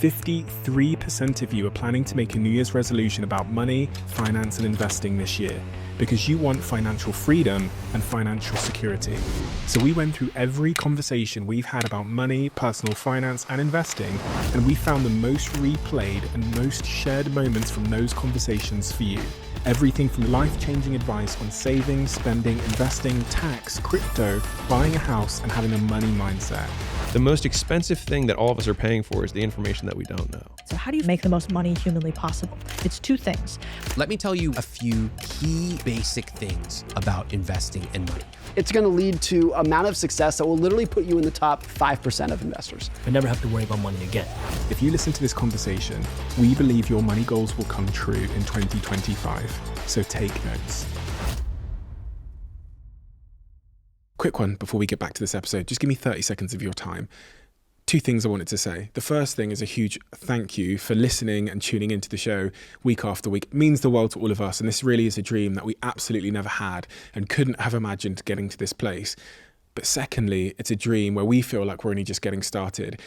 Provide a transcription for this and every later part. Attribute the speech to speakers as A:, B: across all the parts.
A: 53% of you are planning to make a New Year's resolution about money, finance, and investing this year because you want financial freedom and financial security. So we went through every conversation we've had about money, personal finance, and investing, and we found the most replayed and most shared moments from those conversations for you. Everything from life-changing advice on saving, spending, investing, tax, crypto, buying a house, and having a money mindset.
B: The most expensive thing that all of us are paying for is the information that we don't know.
C: So how do you make the most money humanly possible? It's two things.
D: Let me tell you a few key basic things about investing and money.
E: It's going to lead to an amount of success that will literally put you in the top 5% of investors.
F: I never have to worry about money again.
A: If you listen to this conversation, we believe your money goals will come true in 2025. So take notes. Quick one before we get back to this episode. Just give me 30 seconds of your time. Two things I wanted to say. The first thing is a huge thank you for listening and tuning into the show week after week. It means the world to all of us. And this really is a dream that we absolutely never had and couldn't have imagined getting to this place. But secondly, it's a dream where we feel like we're only just getting started.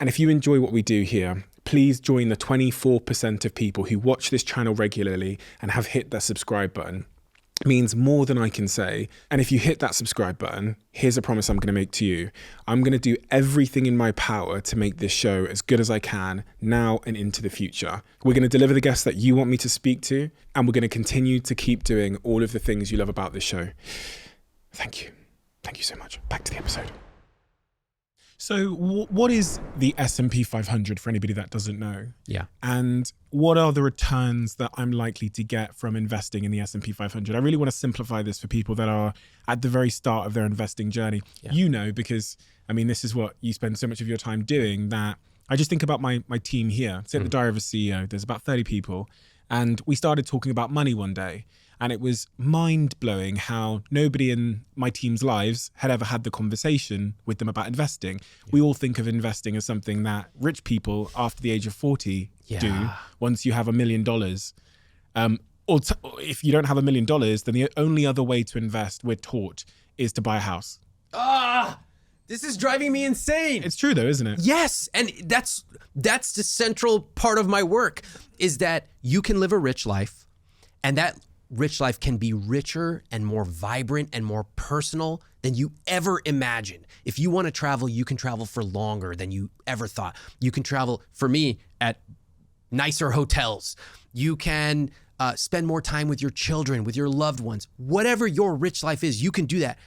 A: And if you enjoy what we do here, please join the 24% of people who watch this channel regularly and have hit that subscribe button. It means more than I can say. And if you hit that subscribe button, here's a promise I'm going to make to you. I'm going to do everything in my power to make this show as good as I can now and into the future. We're going to deliver the guests that you want me to speak to, and we're going to continue to keep doing all of the things you love about this show. Thank you. Thank you so much. Back to the episode. So what is the S&P 500 for anybody that doesn't know?
D: Yeah.
A: And what are the returns that I'm likely to get from investing in the S&P 500? I really want to simplify this for people that are at the very start of their investing journey. Yeah. You know, because I mean, this is what you spend so much of your time doing, that I just think about my team here. Say at the Diary of a CEO, there's about 30 people. And we started talking about money one day. And it was mind-blowing how nobody in my team's lives had ever had the conversation with them about investing. Yeah. We all think of investing as something that rich people after the age of 40 do once you have $1 million. Or if you don't have $1 million, then the only other way to invest, we're taught, is to buy a house.
D: This is driving me insane.
A: It's true though, isn't it?
D: Yes, and that's the central part of my work, is that you can live a rich life, and that rich life can be richer and more vibrant and more personal than you ever imagined. If you want to travel, you can travel for longer than you ever thought. You can travel, for me, at nicer hotels. You can spend more time with your children, with your loved ones. Whatever your rich life is, you can do that.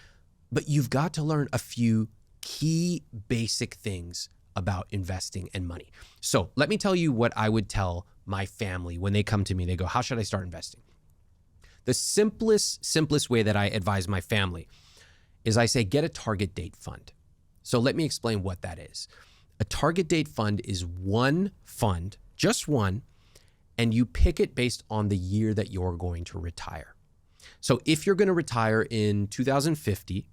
D: But you've got to learn a few key basic things about investing and money. So let me tell you what I would tell my family when they come to me. They go, how should I start investing? The simplest way that I advise my family is I say, get a target date fund. So let me explain what that is. A target date fund is one fund, just one, and you pick it based on the year that you're going to retire. So if you're going to retire in 2050,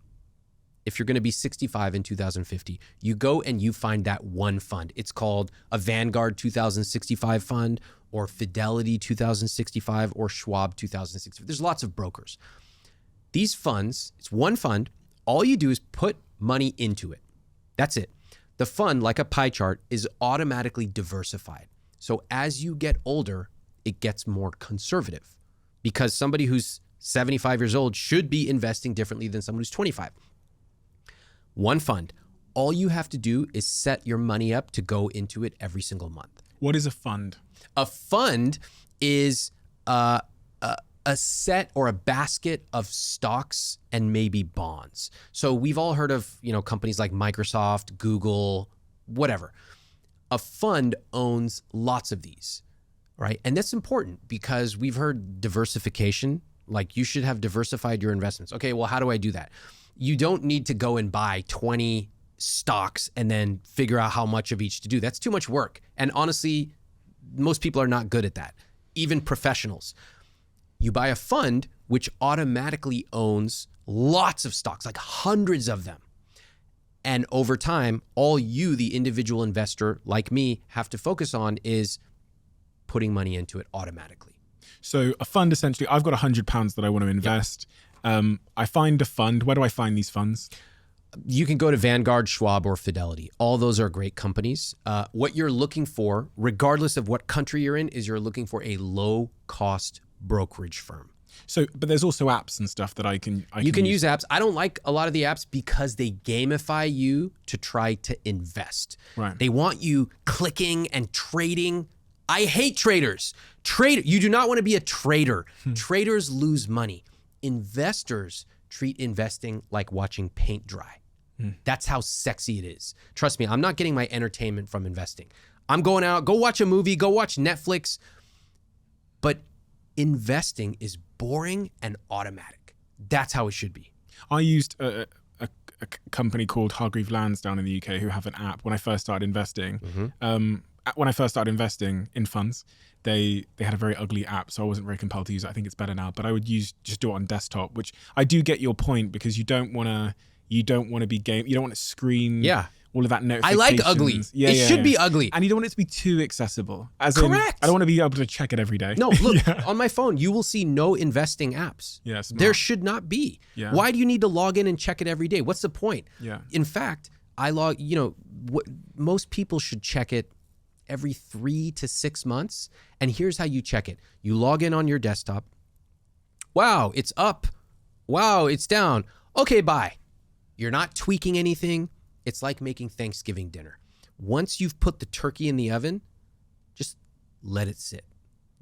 D: if you're going to be 65 in 2050, you go and you find that one fund. It's called a Vanguard 2065 fund, or Fidelity 2065, or Schwab 2065. There's lots of brokers. These funds, it's one fund. All you do is put money into it. That's it. The fund, like a pie chart, is automatically diversified. So as you get older, it gets more conservative, because somebody who's 75 years old should be investing differently than someone who's 25. One fund. All you have to do is set your money up to go into it every single month.
A: What is a fund?
D: A fund is a set or a basket of stocks and maybe bonds. So we've all heard of, companies like Microsoft, Google, whatever. A fund owns lots of these, right? And that's important because we've heard diversification, like you should have diversified your investments. Okay, well, how do I do that? You don't need to go and buy 20 stocks and then figure out how much of each to do. That's too much work. And honestly, most people are not good at that, even professionals. You buy a fund which automatically owns lots of stocks, like hundreds of them. And over time, all you, the individual investor like me, have to focus on is putting money into it automatically.
A: So a fund, essentially, I've got £100 that I want to invest. Yep. I find a fund. Where do I find these funds?
D: You can go to Vanguard, Schwab, or Fidelity. All those are great companies. What you're looking for, regardless of what country you're in, is you're looking for a low-cost brokerage firm.
A: So, but there's also apps and stuff that I can
D: You can use apps. I don't like a lot of the apps because they gamify you to try to invest.
A: Right.
D: They want you clicking and trading. I hate traders. You do not want to be a trader. Traders lose money. Investors treat investing like watching paint dry. That's how sexy it is. Trust me, I'm not getting my entertainment from investing. I'm going out, go watch a movie, go watch Netflix. But investing is boring and automatic. That's how it should be.
A: I used a company called Hargreave Lansdown in the UK who have an app when I first started investing. When I first started investing in funds, they had a very ugly app, so I wasn't very compelled to use it. I think it's better now, but I would just do it on desktop, which I do get your point, because you don't want to be game. You don't want to screen all of that
D: I
A: notifications.
D: like ugly. It should be ugly.
A: And you don't want it to be too accessible.
D: Correct.
A: I don't want to be able to check it every day.
D: No, look, on my phone, you will see no investing apps.
A: Yeah, smart.
D: There should not be.
A: Yeah.
D: Why do you need to log in and check it every day? What's the point?
A: Yeah.
D: In fact, most people should check it every 3 to 6 months. And here's how you check it. You log in on your desktop. Wow, it's up. Wow, it's down. Okay, bye. You're not tweaking anything. It's like making Thanksgiving dinner. Once you've put the turkey in the oven, just let it sit.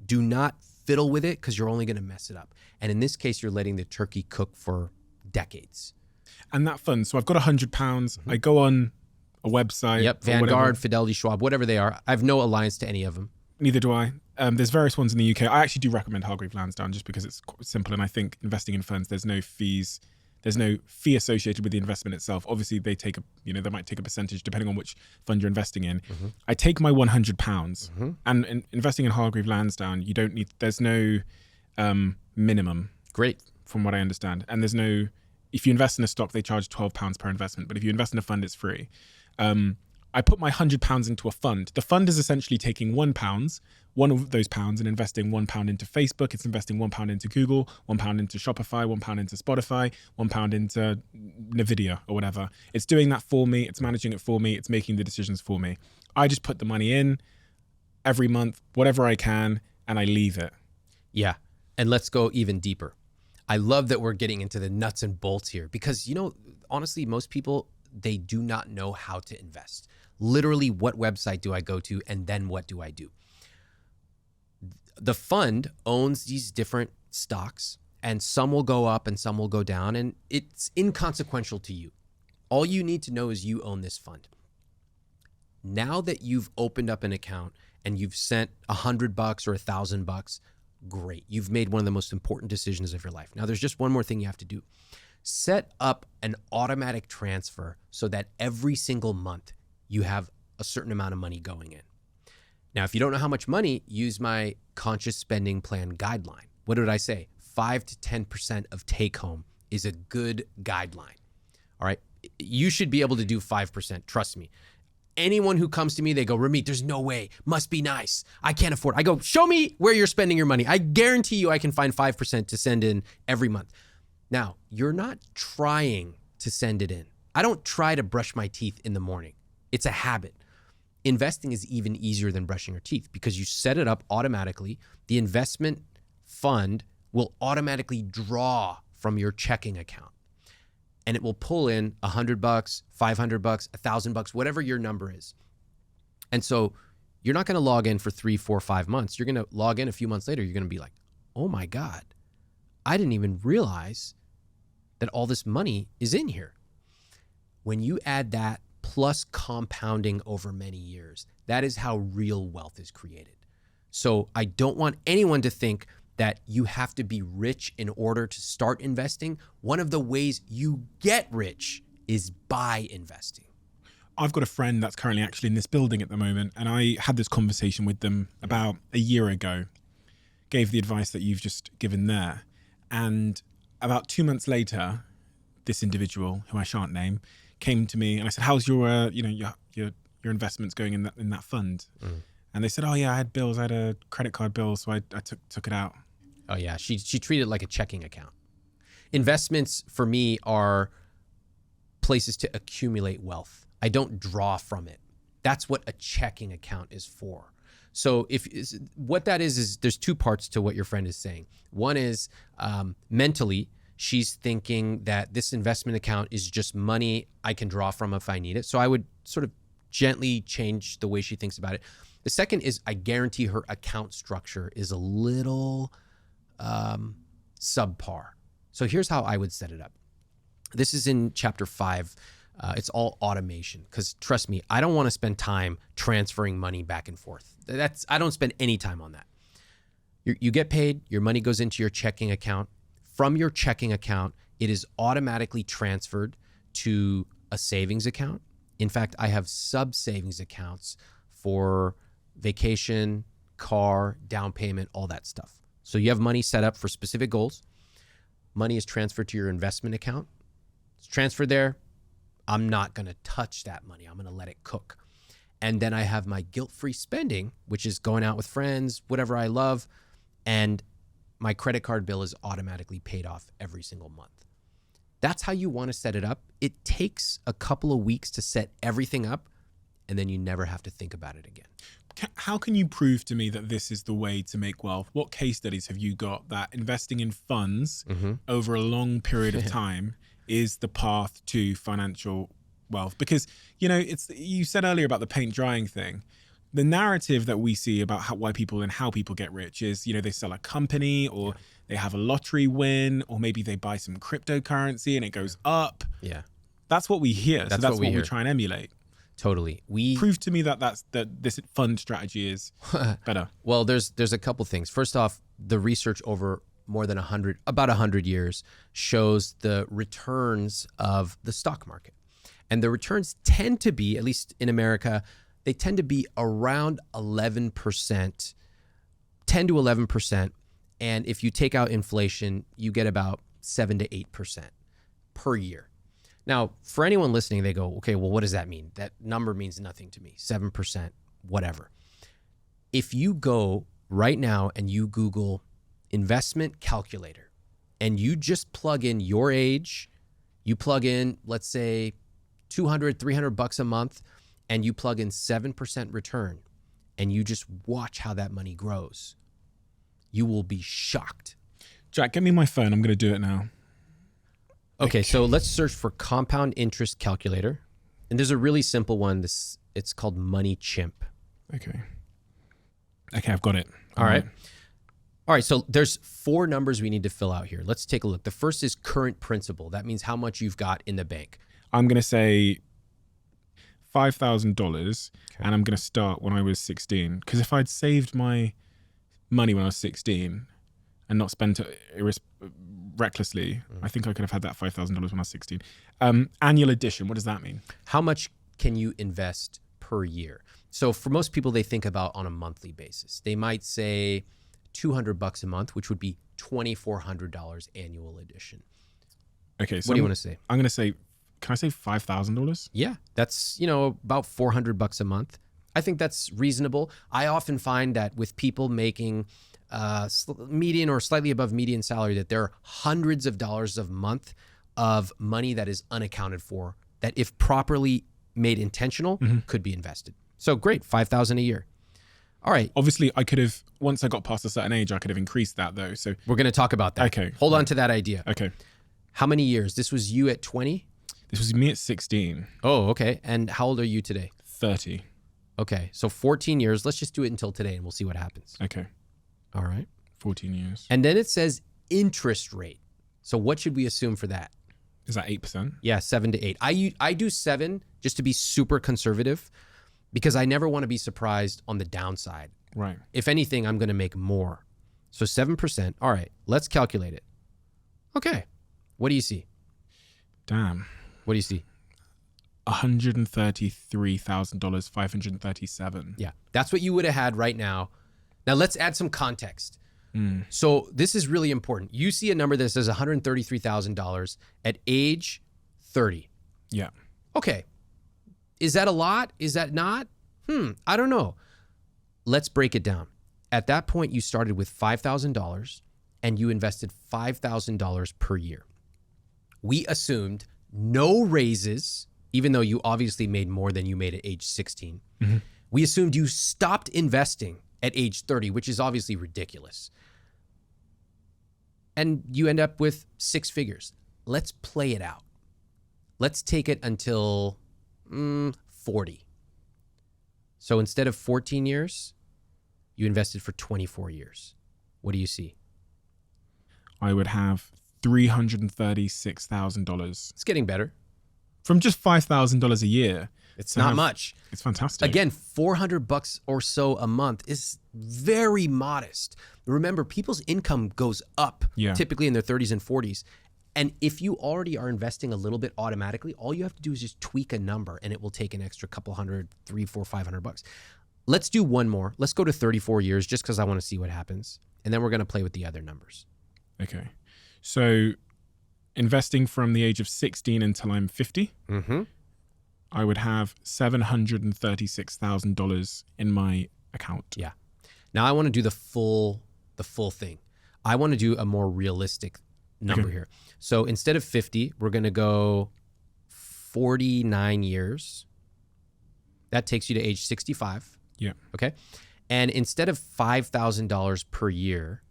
D: Do not fiddle with it, because you're only going to mess it up. And in this case, you're letting the turkey cook for decades.
A: And that fund, so I've got £100. I go on a website.
D: Yep, Vanguard, Fidelity, Schwab, whatever they are. I have no alliance to any of them.
A: Neither do I. There's various ones in the UK. I actually do recommend Hargreave Lansdown just because it's simple, and I think investing in funds, there's no fees. There's no fee associated with the investment itself. Obviously, they might take a percentage depending on which fund you're investing in. I take my £100, and investing in Hargreave Lansdown, there's no minimum.
D: Great.
A: From what I understand. And there's no, if you invest in a stock, they charge £12 per investment. But if you invest in a fund, it's free. I put my £100 into a fund. The fund is essentially taking £1, one of those pounds, and investing £1 into Facebook. It's investing £1 into Google, £1 into Shopify, £1 into Spotify, £1 into Nvidia or whatever. It's doing that for me. It's managing it for me. It's making the decisions for me. I just put the money in every month, whatever I can, and I leave it.
D: Yeah. And let's go even deeper. I love that we're getting into the nuts and bolts here, because, honestly, most people, they do not know how to invest. Literally, what website do I go to, and then what do I do? The fund owns these different stocks, and some will go up and some will go down, and it's inconsequential to you. All you need to know is you own this fund. Now that you've opened up an account and you've sent $100 or $1,000, great. You've made one of the most important decisions of your life. Now, there's just one more thing you have to do. Set up an automatic transfer so that every single month you have a certain amount of money going in. Now, if you don't know how much money, use my conscious spending plan guideline. What did I say? 5 to 10% of take home is a good guideline. All right. You should be able to do 5%. Trust me. Anyone who comes to me, they go, Ramit, there's no way. Must be nice. I can't afford it. I go, show me where you're spending your money. I guarantee you I can find 5% to send in every month. Now, you're not trying to send it in. I don't try to brush my teeth in the morning. It's a habit. Investing is even easier than brushing your teeth because you set it up automatically. The investment fund will automatically draw from your checking account, and it will pull in $100, $500, $1,000, whatever your number is. And so you're not going to log in for 3, 4, 5 months. You're going to log in a few months later. You're going to be like, oh my God, I didn't even realize that all this money is in here. When you add that plus compounding over many years, that is how real wealth is created. So I don't want anyone to think that you have to be rich in order to start investing. One of the ways you get rich is by investing.
A: I've got a friend that's currently actually in this building at the moment, and I had this conversation with them about a year ago, gave the advice that you've just given there. And about 2 months later, this individual, who I shan't name, came to me and I said, how's your investments going in that fund? And they said, oh yeah, I had bills. I had a credit card bill, so I took it out.
D: Oh yeah, she treated it like a checking account. Investments for me are places to accumulate wealth. I don't draw from it. That's what a checking account is for. So what that is there's two parts to what your friend is saying. One is mentally, she's thinking that this investment account is just money I can draw from if I need it. So I would sort of gently change the way she thinks about it. The second is I guarantee her account structure is a little subpar. So here's how I would set it up. This is in chapter 5. It's all automation, because trust me, I don't want to spend time transferring money back and forth. I don't spend any time on that. You get paid, your money goes into your checking account. From your checking account, it is automatically transferred to a savings account. In fact, I have sub-savings accounts for vacation, car, down payment, all that stuff. So you have money set up for specific goals. Money is transferred to your investment account. It's transferred there. I'm not going to touch that money. I'm going to let it cook. And then I have my guilt-free spending, which is going out with friends, whatever I love. And my credit card bill is automatically paid off every single month. That's how you want to set it up. It takes a couple of weeks to set everything up, and then you never have to think about it again.
A: How can you prove to me that this is the way to make wealth? What case studies have you got that investing in funds over a long period of time is the path to financial wealth? Because, you said earlier about the paint drying thing. The narrative that we see about how people get rich is, they sell a company, or they have a lottery win, or maybe they buy some cryptocurrency and it goes up.
D: Yeah.
A: That's what we hear. That's what we
D: hear.
A: try and emulate.
D: Totally.
A: Prove to me that this fund strategy is better.
D: Well, there's a couple things. First off, the research over more than about 100 years shows the returns of the stock market. And the returns tend to be, at least in America, they tend to be around 11%, 10 to 11%. And if you take out inflation, you get about 7 to 8% per year. Now, for anyone listening, they go, okay, well, what does that mean? That number means nothing to me, 7%, whatever. If you go right now and you Google investment calculator and you just plug in your age, you plug in, let's say, $200, $300 a month, and you plug in 7% return, and you just watch how that money grows, you will be shocked.
A: Jack, get me my phone. I'm going to do it now.
D: Okay, so let's search for compound interest calculator. And there's a really simple one. It's called Money Chimp.
A: Okay, I've got it.
D: All right. So there's 4 numbers we need to fill out here. Let's take a look. The first is current principal. That means how much you've got in the bank.
A: I'm going to say $5,000, and I'm going to start when I was 16. Because if I'd saved my money when I was 16 and not spent it recklessly, I think I could have had that $5,000 when I was 16. Annual addition, what does that mean?
D: How much can you invest per year? So for most people, they think about on a monthly basis. They might say $200 a month, which would be $2,400 annual addition.
A: Okay, so
D: what do you want to say?
A: I'm going to say, can I say $5,000?
D: Yeah, that's, about $400 a month. I think that's reasonable. I often find that with people making median or slightly above median salary, that there are hundreds of dollars a month of money that is unaccounted for, that if properly made intentional, could be invested. So great, $5,000 a year. All right.
A: Obviously, I could have, once I got past a certain age, I could have increased that though. So
D: we're going to talk about that.
A: Okay.
D: Hold on to that idea.
A: Okay.
D: How many years? This was you at 20?
A: This was me at 16.
D: Oh, okay. And how old are you today?
A: 30.
D: Okay. So 14 years. Let's just do it until today and we'll see what happens.
A: Okay.
D: All right.
A: 14 years.
D: And then it says interest rate. So what should we assume for that?
A: Is that 8%?
D: Yeah, 7 to 8. I do 7 just to be super conservative, because I never want to be surprised on the downside.
A: Right.
D: If anything, I'm going to make more. So 7%. All right, let's calculate it. Okay. What do you see?
A: Damn.
D: What do you see?
A: $133,000, 537.
D: Yeah, that's what you would have had right now. Now let's add some context. So this is really important. You see a number that says $133,000 at age 30.
A: Yeah.
D: Okay. Is that a lot? Is that not? I don't know. Let's break it down. At that point, you started with $5,000 and you invested $5,000 per year. We assumed no raises, even though you obviously made more than you made at age 16. We assumed you stopped investing at age 30, which is obviously ridiculous. And you end up with 6 figures. Let's play it out. Let's take it until 40. So instead of 14 years, you invested for 24 years. What do you see?
A: I would have $336,000
D: It's getting better.
A: from just $5,000 a year.
D: It's
A: to
D: not
A: have-
D: much.
A: It's fantastic.
D: Again, $400 or so a month is very modest. Remember, people's income goes up typically in their 30s and 40s. And if you already are investing a little bit automatically, all you have to do is just tweak a number and it will take an extra couple hundred, $300, $400, $500. Let's do one more. Let's go to 34 years just because I want to see what happens. And then we're going to play with the other numbers.
A: Okay. So investing from the age of 16 until I'm 50, I would have $736,000 in my account.
D: Yeah. Now I want to do the full thing. I want to do a more realistic number here. So instead of 50, we're going to go 49 years. That takes you to age 65.
A: Yeah.
D: Okay. And instead of $5,000 per year,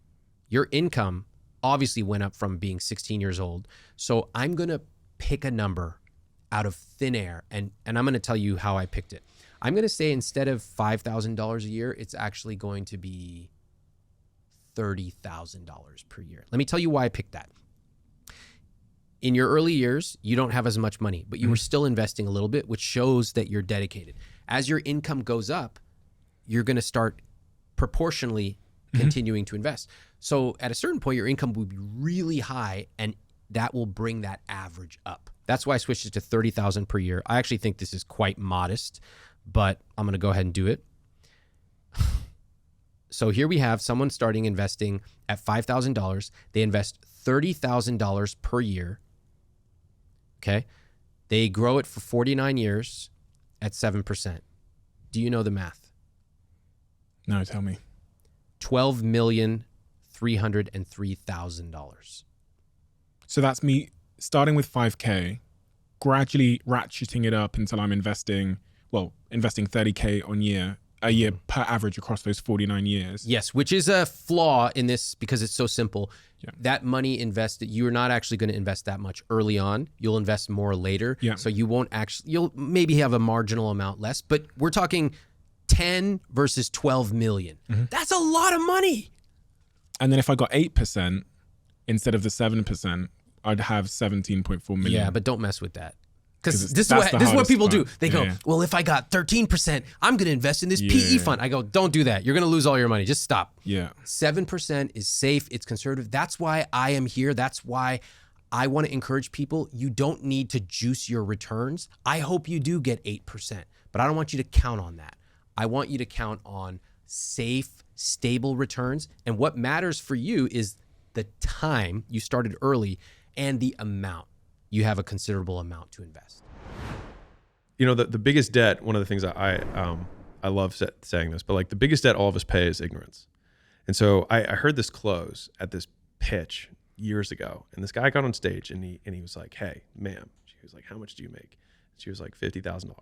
D: your income obviously went up from being 16 years old. So I'm going to pick a number out of thin air and I'm going to tell you how I picked it. I'm going to say instead of $5,000 a year, it's actually going to be $30,000 per year. Let me tell you why I picked that. In your early years, you don't have as much money, but you were still investing a little bit, which shows that you're dedicated. As your income goes up, you're going to start proportionally continuing to invest. So at a certain point, your income will be really high and that will bring that average up. That's why I switched it to $30,000 per year. I actually think this is quite modest, but I'm going to go ahead and do it. So here we have someone starting investing at $5,000. They invest $30,000 per year. Okay. They grow it for 49 years at 7%. Do you know the math?
A: No, tell me.
D: $12,303,000.
A: So that's me starting with 5K, gradually ratcheting it up until I'm investing 30K a year per average across those 49 years.
D: Yes, which is a flaw in this because it's so simple.
A: Yeah.
D: That money invested, you're not actually going to invest that much early on. You'll invest more later.
A: Yeah.
D: So you'll maybe have a marginal amount less, but we're talking 10 versus 12 million. That's a lot of money.
A: And then if I got 8% instead of the 7%, I'd have 17.4 million.
D: Yeah, but don't mess with that. Because
A: 'Cause
D: this
A: that's
D: is
A: the
D: what
A: hardest
D: people do.
A: part.
D: They go,
A: Yeah.
D: well, if I got 13%, I'm going to invest in this PE fund. I go, don't do that. You're going to lose all your money. Just stop.
A: Yeah.
D: 7% is safe. It's conservative. That's why I am here. That's why I want to encourage people. You don't need to juice your returns. I hope you do get 8%, but I don't want you to count on that. I want you to count on safe, stable returns. And what matters for you is the time you started early and the amount. You have a considerable amount to invest.
B: You know, the biggest debt, one of the things I love saying this, but like the biggest debt all of us pay is ignorance. And so I heard this close at this pitch years ago, and this guy got on stage and he was like, "Hey, ma'am," she was like, "How much do you make?" She was like, $50,000.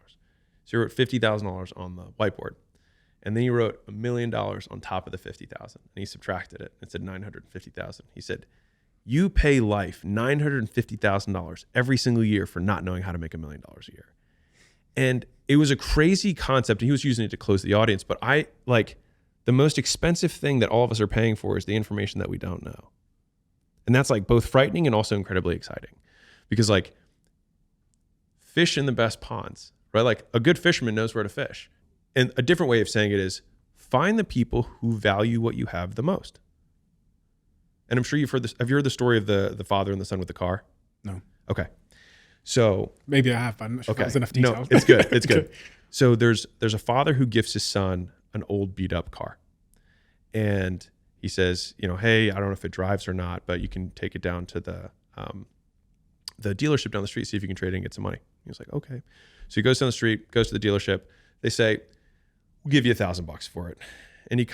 B: So he wrote $50,000 on the whiteboard, and then he wrote $1 million on top of the $50,000, and he subtracted it and said $950,000. He said, "You pay life $950,000 every single year for not knowing how to make $1 million a year." And it was a crazy concept, and he was using it to close the audience. But the most expensive thing that all of us are paying for is the information that we don't know. And that's like both frightening and also incredibly exciting, because like fish in the best ponds, right? Like a good fisherman knows where to fish. And a different way of saying it is find the people who value what you have the most. And I'm sure you've heard this. Have you heard the story of the father and the son with the car?
A: No.
B: Okay. So
A: Maybe I have, but I'm not sure if that was enough
B: no,
A: detail.
B: it's good. It's good. So there's a father who gifts his son an old beat up car. And he says, "Hey, I don't know if it drives or not, but you can take it down to the dealership down the street, see if you can trade it and get some money." He was like, "Okay." So he goes down the street, goes to the dealership. They say, "We'll give you $1,000 for it." And he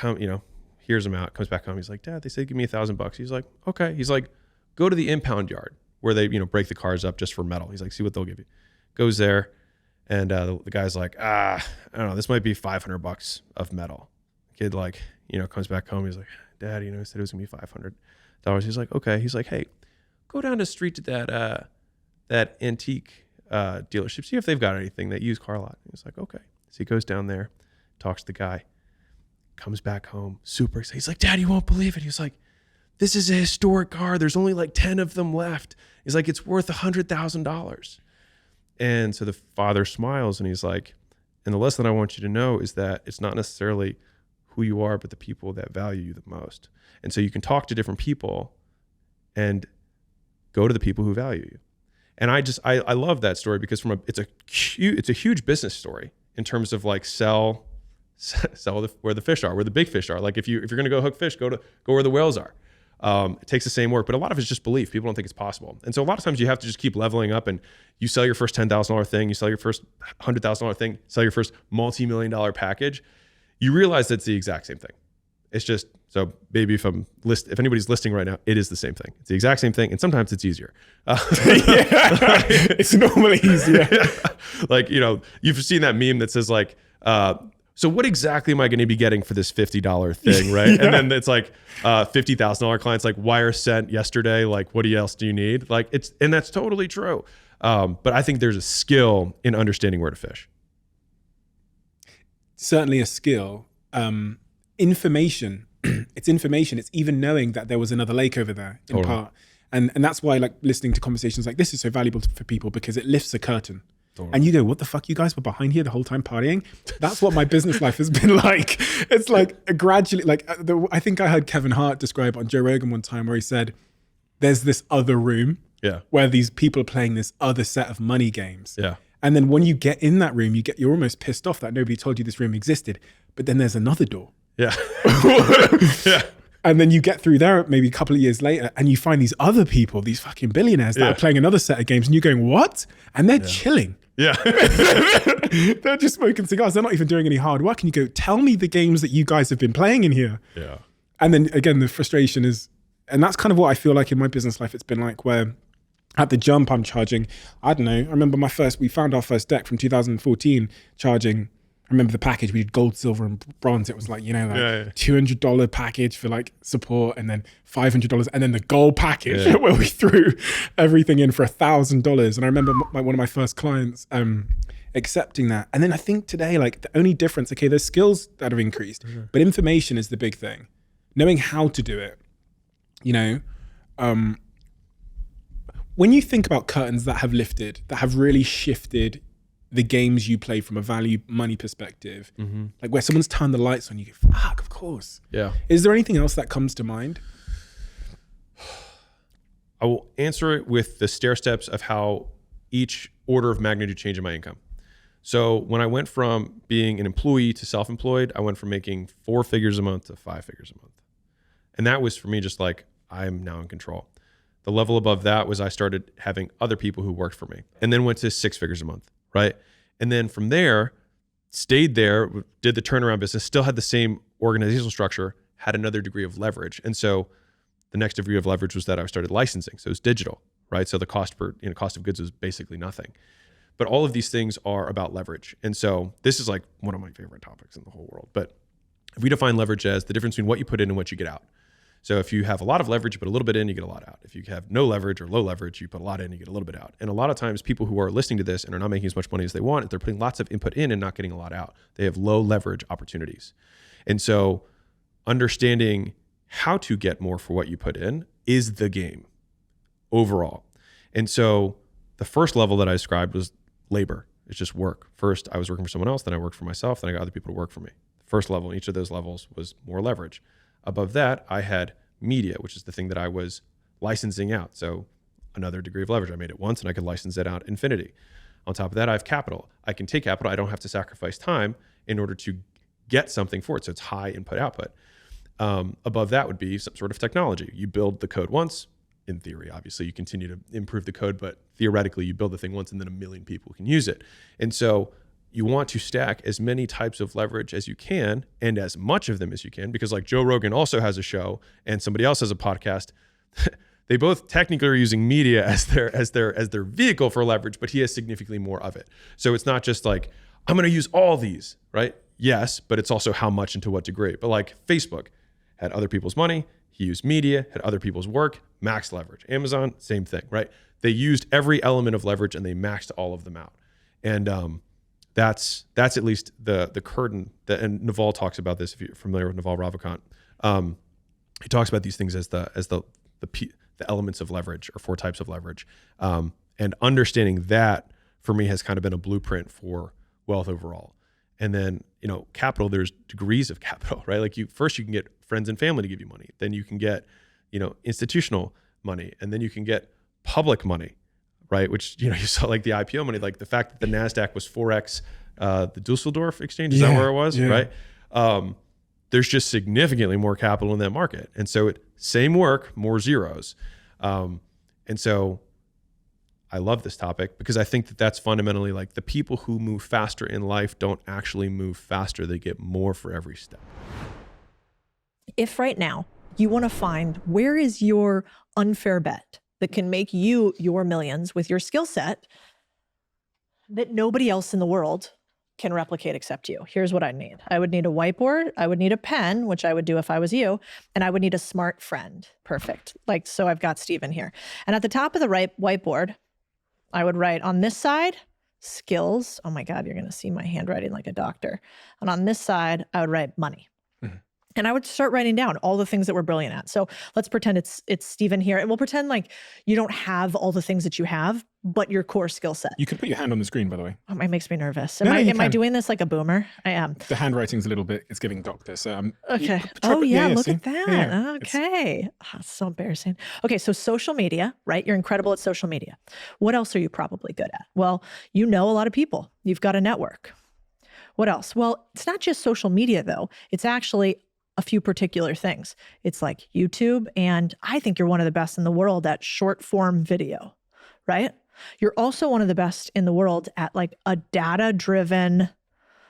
B: hears him out, comes back home. He's like, "Dad, they said give me $1,000." He's like, "Okay." He's like, "Go to the impound yard. where they, break the cars up just for metal. He's like, see what they'll give you. Goes there, and the guy's like, I don't know, this might be $500 of metal. Kid comes back home. He's like, Dad, he said it was gonna be $500. He's like, okay. He's like, hey, go down the street to that antique dealership, see if they've got anything, that used car lot. He's like, okay. So he goes down there, talks to the guy, comes back home, super excited. He's like, Dad, you won't believe it. He's like, this is a historic car. There's only like 10 of them left. He's like, it's worth $100,000. And so the father smiles and he's like, and the lesson I want you to know is that it's not necessarily who you are, but the people that value you the most. And so you can talk to different people and go to the people who value you. And I love that story because it's a huge business story in terms of like sell where the fish are, where the big fish are. Like if you're going to go hook fish, go where the whales are. It takes the same work, but a lot of it's just belief. People don't think it's possible. And so a lot of times you have to just keep leveling up, and you sell your first $10,000 thing, you sell your first $100,000 thing, sell your first multi-million-dollar package. You realize that's the exact same thing. It's just, so maybe if anybody's listening right now, it is the same thing. It's the exact same thing. And sometimes it's easier.
A: It's normally easier.
B: Like, you've seen that meme that says like, so what exactly am I going to be getting for this $50 thing, right? Yeah. And then it's like $50,000 clients like wire sent yesterday. Like, what else do you need? Like and that's totally true. But I think there's a skill in understanding where to fish.
A: Certainly a skill. Information. It's information. It's even knowing that there was another lake over there in part. And that's why like listening to conversations like this is so valuable for people, because it lifts a curtain. And you go, what the fuck? You guys were behind here the whole time partying? That's what my business life has been like. It's like gradually, like I think I heard Kevin Hart describe on Joe Rogan one time where he said, there's this other room where these people are playing this other set of money games.
B: Yeah.
A: And then when you get in that room, you're almost pissed off that nobody told you this room existed. But then there's another door.
B: Yeah. Yeah.
A: And then you get through there maybe a couple of years later and you find these other people, these fucking billionaires that are playing another set of games, and you're going, what? And they're chilling.
B: Yeah.
A: They're just smoking cigars. They're not even doing any hard work. And you go, tell me the games that you guys have been playing in here.
B: Yeah.
A: And then again, the frustration is, and that's kind of what I feel like in my business life, it's been like where at the jump I'm charging, I don't know, I remember we found our first deck from 2014 charging, I remember the package, we did gold, silver and bronze. It was like, $200 package for like support, and then $500, and then the gold package where we threw everything in for $1,000. And I remember one of my first clients accepting that. And then I think today, like the only difference, okay, there's skills that have increased, but information is the big thing. Knowing how to do it, when you think about curtains that have lifted, that have really shifted the games you play from a value money perspective, like where someone's turned the lights on, you go, fuck, of course.
B: Yeah.
A: Is there anything else that comes to mind?
B: I will answer it with the stair steps of how each order of magnitude change in my income. So when I went from being an employee to self-employed, I went from making 4 figures a month to 5 figures a month. And that was for me just like, I'm now in control. The level above that was I started having other people who worked for me, and then went to 6 figures a month. Right. And then from there, stayed there, did the turnaround business, still had the same organizational structure, had another degree of leverage. And so the next degree of leverage was that I started licensing. So it was digital, right? So the cost of goods was basically nothing. But all of these things are about leverage. And so this is like one of my favorite topics in the whole world. But if we define leverage as the difference between what you put in and what you get out. So if you have a lot of leverage, you put a little bit in, you get a lot out. If you have no leverage or low leverage, you put a lot in, you get a little bit out. And a lot of times people who are listening to this and are not making as much money as they want, they're putting lots of input in and not getting a lot out. They have low leverage opportunities. And so understanding how to get more for what you put in is the game overall. And so the first level that I described was labor. It's just work. First, I was working for someone else, then I worked for myself, then I got other people to work for me. The first level in each of those levels was more leverage. Above that, I had media, which is the thing that I was licensing out. So another degree of leverage. I made it once and I could license it out infinity. On top of that, I have capital. I can take capital. I don't have to sacrifice time in order to get something for it. So it's high input output. Above that would be some sort of technology. You build the code once. In theory, obviously, you continue to improve the code, but theoretically, you build the thing once and then 1 million people can use it. And so you want to stack as many types of leverage as you can and as much of them as you can, because like Joe Rogan also has a show and somebody else has a podcast. They both technically are using media as their vehicle for leverage, but he has significantly more of it. So it's not just like, I'm going to use all these, right? Yes, but it's also how much and to what degree. But like Facebook had other people's money, he used media, had other people's work, max leverage. Amazon, same thing, right? They used every element of leverage and they maxed all of them out. And that's at least the curtain that, and Naval talks about this, if you're familiar with Naval Ravikant. He talks about these things as the elements of leverage, or 4 types of leverage. And understanding that for me has kind of been a blueprint for wealth overall. And then, capital, there's degrees of capital, right? Like first you can get friends and family to give you money. Then you can get, institutional money, and then you can get public money, right? Which, you saw like the IPO money, like the fact that the NASDAQ was 4X the Dusseldorf exchange, is that where it was, right? There's just significantly more capital in that market. And so same work, more zeros. And so I love this topic because I think that that's fundamentally like the people who move faster in life don't actually move faster. They get more for every step.
C: If right now you want to find where is your unfair bet that can make you your millions with your skill set that nobody else in the world can replicate except you, here's what I need. I would need a whiteboard. I would need a pen, which I would do if I was you. And I would need a smart friend. Perfect. So I've got Stephen here. And at the top of the whiteboard, I would write on this side, skills. Oh my God, you're going to see my handwriting like a doctor. And on this side, I would write money. And I would start writing down all the things that we're brilliant at. So let's pretend it's Stephen here. And we'll pretend like you don't have all the things that you have, but your core skill set.
A: You could put your hand on the screen, by the way.
C: Oh, it makes me nervous. Am I doing this like a boomer? I am.
A: The handwriting's a little bit, it's giving doctor. So
C: okay. Look at that. Yeah, okay. It's so embarrassing. Okay. So social media, right? You're incredible at social media. What else are you probably good at? Well, you know a lot of people. You've got a network. What else? Well, it's not just social media though. It's actually a few particular things. It's like YouTube, and I think you're one of the best in the world at short form video, right? You're also one of the best in the world at like a data-driven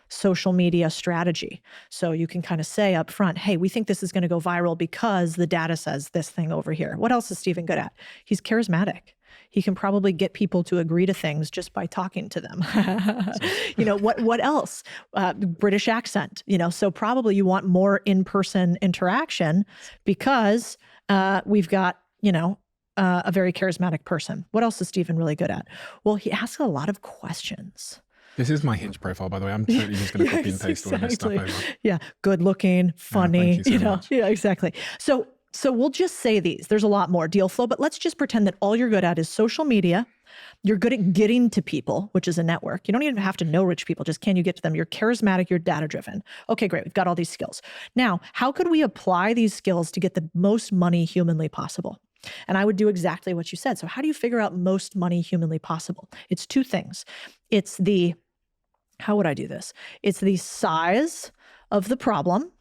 C: social media strategy. So you can kind of say up front, hey, we think this is going to go viral because the data says this thing over here. What else is Stephen good at? He's charismatic. He can probably get people to agree to things just by talking to them. What else? British accent, so probably you want more in-person interaction because we've got, a very charismatic person. What else is Stephen really good at? Well, he asks a lot of questions.
A: This is my Hinge profile, by the way. I'm totally just going to copy and paste all of this stuff over.
C: Yeah, good looking, funny,
A: thank you so much.
C: Yeah, exactly. So we'll just say these. There's a lot more deal flow, but let's just pretend that all you're good at is social media. You're good at getting to people, which is a network. You don't even have to know rich people. Just can you get to them? You're charismatic. You're data-driven. Okay, great. We've got all these skills. Now, how could we apply these skills to get the most money humanly possible? And I would do exactly what you said. So how do you figure out most money humanly possible? It's 2 things. How would I do this? It's the size of the problem.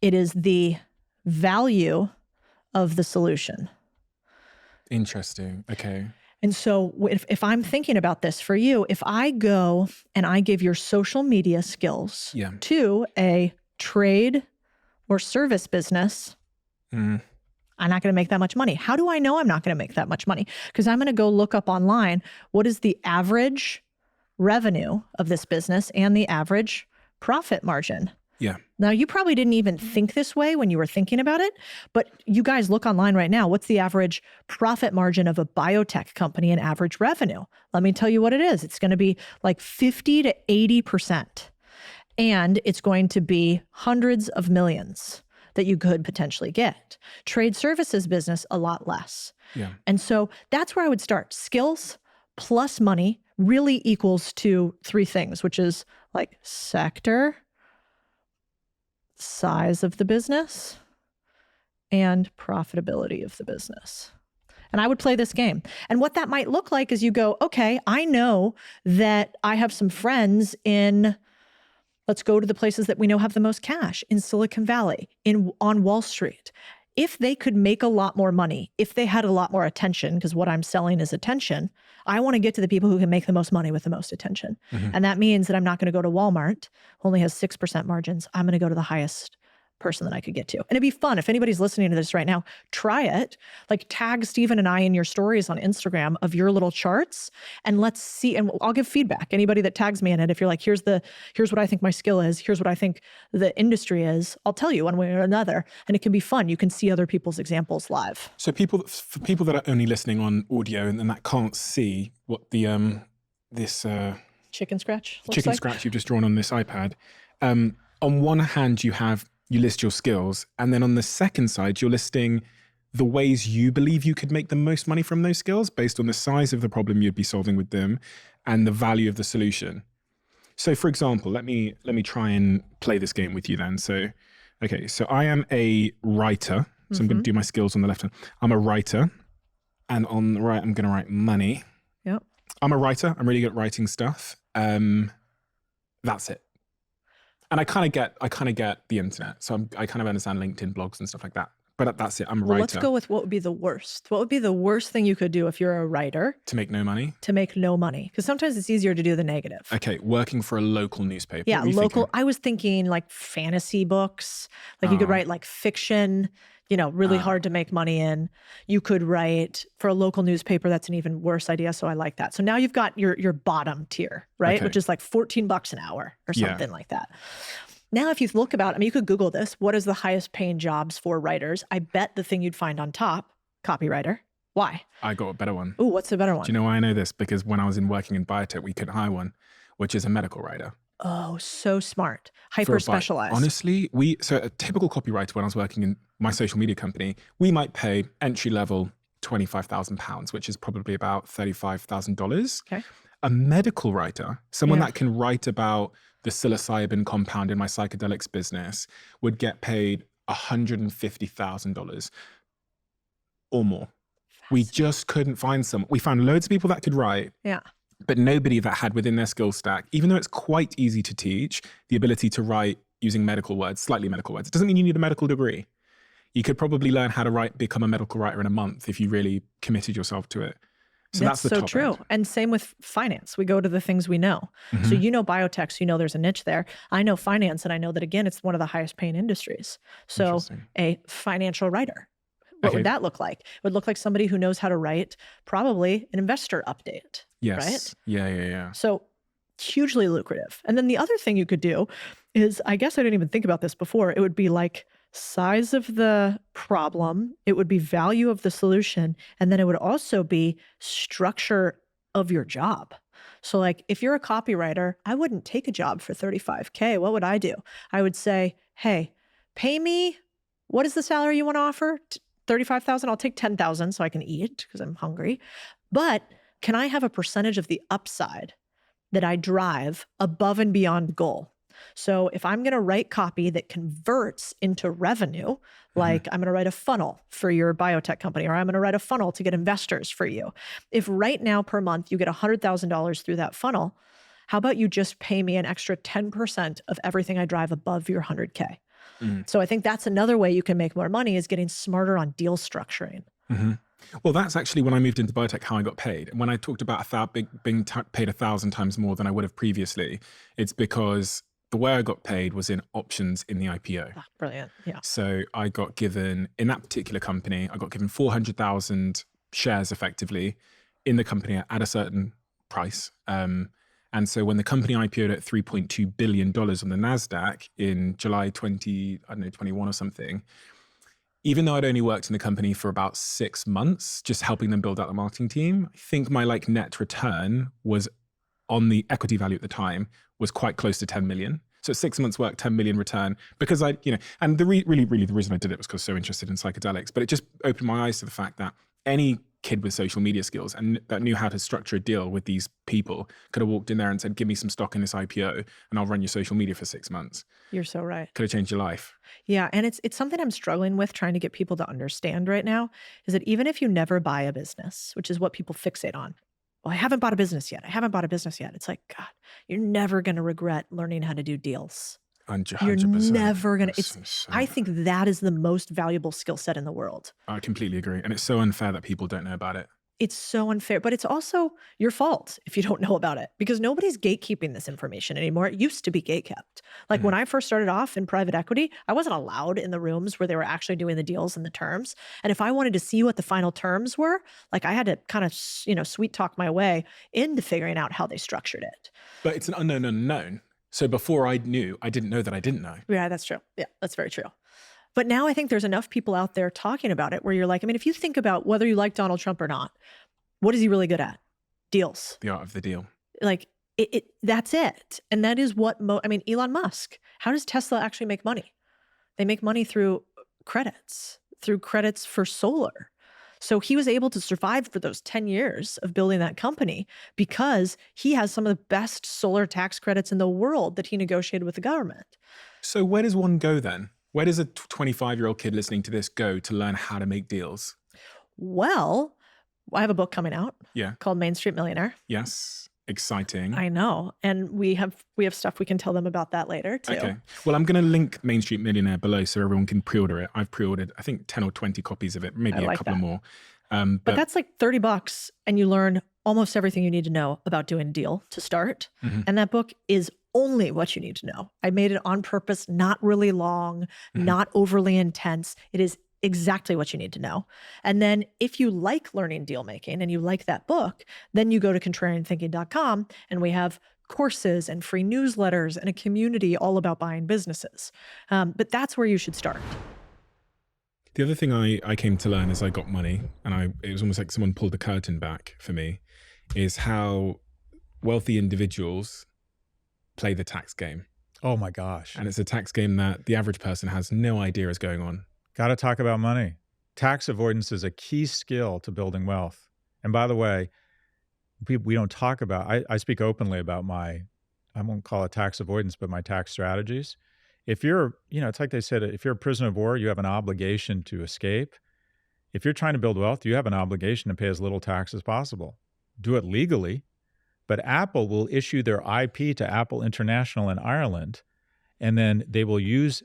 C: It is the value of the solution.
A: Interesting. Okay.
C: And so if I'm thinking about this for you, if I go and I give your social media skills to a trade or service business, I'm not going to make that much money. How do I know I'm not going to make that much money? Because I'm going to go look up online, what is the average revenue of this business and the average profit margin?
A: Yeah.
C: Now, you probably didn't even think this way when you were thinking about it, but you guys look online right now. What's the average profit margin of a biotech company and average revenue? Let me tell you what it is. It's going to be like 50 to 80%. And it's going to be hundreds of millions that you could potentially get. Trade services business, a lot less.
A: Yeah.
C: And so that's where I would start. Skills plus money really equals to 3 things, which is like sector, size of the business, and profitability of the business. And I would play this game. And what that might look like is you go, okay, I know that I have some friends in, let's go to the places that we know have the most cash, in Silicon Valley, on Wall Street. If they could make a lot more money, if they had a lot more attention, because what I'm selling is attention, I want to get to the people who can make the most money with the most attention. And that means that I'm not going to go to Walmart, who only has 6% margins. I'm going to go to the highest person that I could get to. And it'd be fun. If anybody's listening to this right now, try it. Like tag Stephen and I in your stories on Instagram of your little charts, and let's see. And I'll give feedback. Anybody that tags me in it, if you're like, here's what I think my skill is, here's what I think the industry is, I'll tell you one way or another. And it can be fun. You can see other people's examples live.
A: So for people that are only listening on audio and that can't see what the this
C: chicken scratch looks
A: chicken
C: like.
A: scratch you've just drawn on this iPad. On one hand, you list your skills, and then on the second side, you're listing the ways you believe you could make the most money from those skills based on the size of the problem you'd be solving with them and the value of the solution. So for example, let me try and play this game with you then. So I am a writer. So I'm going to do my skills on the left hand. I'm a writer, and on the right, I'm going to write money.
C: Yep.
A: I'm a writer. I'm really good at writing stuff. That's it. And I kind of get the internet. So I kind of understand LinkedIn blogs and stuff like that. But that's it. I'm a writer.
C: Let's go with what would be the worst. What would be the worst thing you could do if you're a writer?
A: To make no money?
C: To make no money. Because sometimes it's easier to do the negative.
A: Okay, working for a local newspaper.
C: Yeah, local. I was thinking like fantasy books. Like you could write like fiction, really hard to make money in. You could write for a local newspaper. That's an even worse idea. So I like that. So now you've got your bottom tier, right?
A: Okay.
C: Which is like $14 an hour or something like that. Now, if you look you could Google this. What is the highest paying jobs for writers? I bet the thing you'd find on top, copywriter. Why?
A: I got a better one.
C: Ooh, what's the better one?
A: Do you know why I know this? Because when I was working in biotech, we couldn't hire one, which is a medical writer.
C: Oh, so smart. Hyper specialized.
A: Honestly, so a typical copywriter when I was working in my social media company, we might pay entry level £25,000, which is probably about $35,000.
C: Okay.
A: A medical writer, someone that can write about the psilocybin compound in my psychedelics business, would get paid $150,000 or more. We just couldn't find someone. We found loads of people that could write.
C: Yeah.
A: But nobody that had within their skill stack, even though it's quite easy to teach, the ability to write using medical words, slightly medical words. It doesn't mean you need a medical degree. You could probably learn how to become a medical writer in a month if you really committed yourself to it. So that's the
C: so
A: top
C: true.
A: end.
C: And same with finance. We go to the things we know. So biotech, so there's a niche there. I know finance, and I know that, again, it's one of the highest paying industries. So a financial writer. What would that look like? It would look like somebody who knows how to write probably an investor update.
A: Yes.
C: Right?
A: Yeah.
C: So hugely lucrative. And then the other thing you could do is, I guess I didn't even think about this before. It would be like size of the problem. It would be value of the solution. And then it would also be structure of your job. So like if you're a copywriter, I wouldn't take a job for $35K. What would I do? I would say, hey, pay me. What is the salary you want to offer? $35,000. I'll take $10,000 so I can eat because I'm hungry. But can I have a percentage of the upside that I drive above and beyond goal? So if I'm going to write copy that converts into revenue, like I'm going to write a funnel for your biotech company, or I'm going to write a funnel to get investors for you. If right now per month you get $100,000 through that funnel, how about you just pay me an extra 10% of everything I drive above your 100K? So I think that's another way you can make more money, is getting smarter on deal structuring.
A: Well, that's actually when I moved into biotech, how I got paid. And when I talked about being paid 1,000 times more than I would have previously, it's because the way I got paid was in options in the IPO.
C: Brilliant. Yeah.
A: So I got given, in that particular company, I got given 400,000 shares effectively in the company at a certain price. And so when the company IPO'd at $3.2 billion on the NASDAQ in July 21 or something, even though I'd only worked in the company for about 6 months, just helping them build out the marketing team, I think my net return was, on the equity value at the time, was quite close to 10 million. So 6 months work, 10 million return, because and the really the reason I did it was because I was so interested in psychedelics, but it just opened my eyes to the fact that any kid with social media skills and that knew how to structure a deal with these people could have walked in there and said, give me some stock in this IPO and I'll run your social media for 6 months.
C: You're so right.
A: Could have changed your life.
C: Yeah. And it's something I'm struggling with trying to get people to understand right now, is that even if you never buy a business, which is what people fixate on, well, I haven't bought a business yet. It's like, God, you're never going to regret learning how to do deals.
A: 100%.
C: You're never going to. I think that is the most valuable skill set in the world.
A: I completely agree. And it's so unfair that people don't know about it.
C: It's so unfair, but it's also your fault if you don't know about it, because nobody's gatekeeping this information anymore. It used to be gatekept. Like when I first started off in private equity, I wasn't allowed in the rooms where they were actually doing the deals and the terms. And if I wanted to see what the final terms were, like I had to kind of, sweet talk my way into figuring out how they structured it.
A: But it's an unknown. So before I knew, I didn't know that I didn't know.
C: Yeah, that's true. Yeah, that's very true. But now I think there's enough people out there talking about it where you're like, I mean, if you think about whether you like Donald Trump or not, what is he really good at? Deals.
A: The art of the deal.
C: Like that's it. And that is what, Elon Musk, how does Tesla actually make money? They make money through credits for solar. So he was able to survive for those 10 years of building that company because he has some of the best solar tax credits in the world that he negotiated with the government.
A: So where does one go then? Where does a 25-year-old kid listening to this go to learn how to make deals?
C: Well, I have a book coming out called Main Street Millionaire.
A: Yes. Exciting.
C: I know. And we have stuff we can tell them about that later too.
A: Okay. Well, I'm going to link Main Street Millionaire below so everyone can pre-order it. I've pre-ordered, I think 10 or 20 copies of it, maybe a couple more.
C: But that's like $30 and you learn almost everything you need to know about doing a deal to start. And that book is only what you need to know. I made it on purpose, not really long, not overly intense. It is exactly what you need to know. And then if you like learning deal making and you like that book, then you go to contrarianthinking.com and we have courses and free newsletters and a community all about buying businesses. But that's where you should start.
A: The other thing I came to learn as I got money, and it was almost like someone pulled the curtain back for me, is how wealthy individuals play the tax game.
F: Oh my gosh.
A: And it's a tax game that the average person has no idea is going on.
F: Got to talk about money. Tax avoidance is a key skill to building wealth. And by the way, we don't talk about, I speak openly about I won't call it tax avoidance, but my tax strategies. If you're, it's like they said, if you're a prisoner of war, you have an obligation to escape. If you're trying to build wealth, you have an obligation to pay as little tax as possible. Do it legally. But Apple will issue their IP to Apple International in Ireland, and then they will use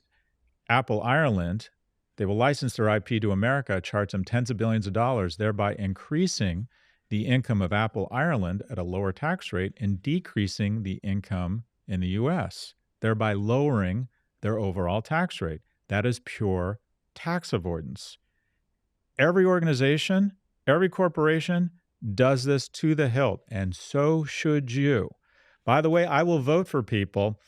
F: Apple Ireland. They will license their IP to America, charge them tens of billions of dollars, thereby increasing the income of Apple Ireland at a lower tax rate and decreasing the income in the U.S., thereby lowering their overall tax rate. That is pure tax avoidance. Every organization, every corporation does this to the hilt, and so should you. By the way, I will vote for people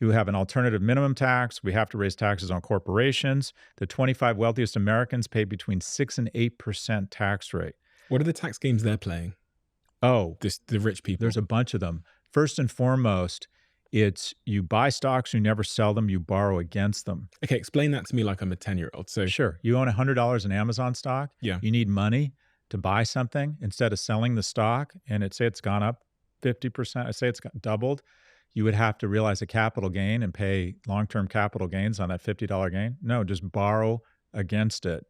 F: who have an alternative minimum tax. We have to raise taxes on corporations. The 25 wealthiest Americans pay between 6 and 8% tax rate.
A: What are the tax games they're playing?
F: Oh,
A: the rich people.
F: There's a bunch of them. First and foremost, it's you buy stocks, you never sell them, you borrow against them.
A: Okay, explain that to me like I'm a 10-year-old. So
F: sure, you own $100 in Amazon stock.
A: Yeah.
F: You need money to buy something instead of selling the stock, and say it's gone up 50%, I say it's doubled, you would have to realize a capital gain and pay long-term capital gains on that $50 gain. No, just borrow against it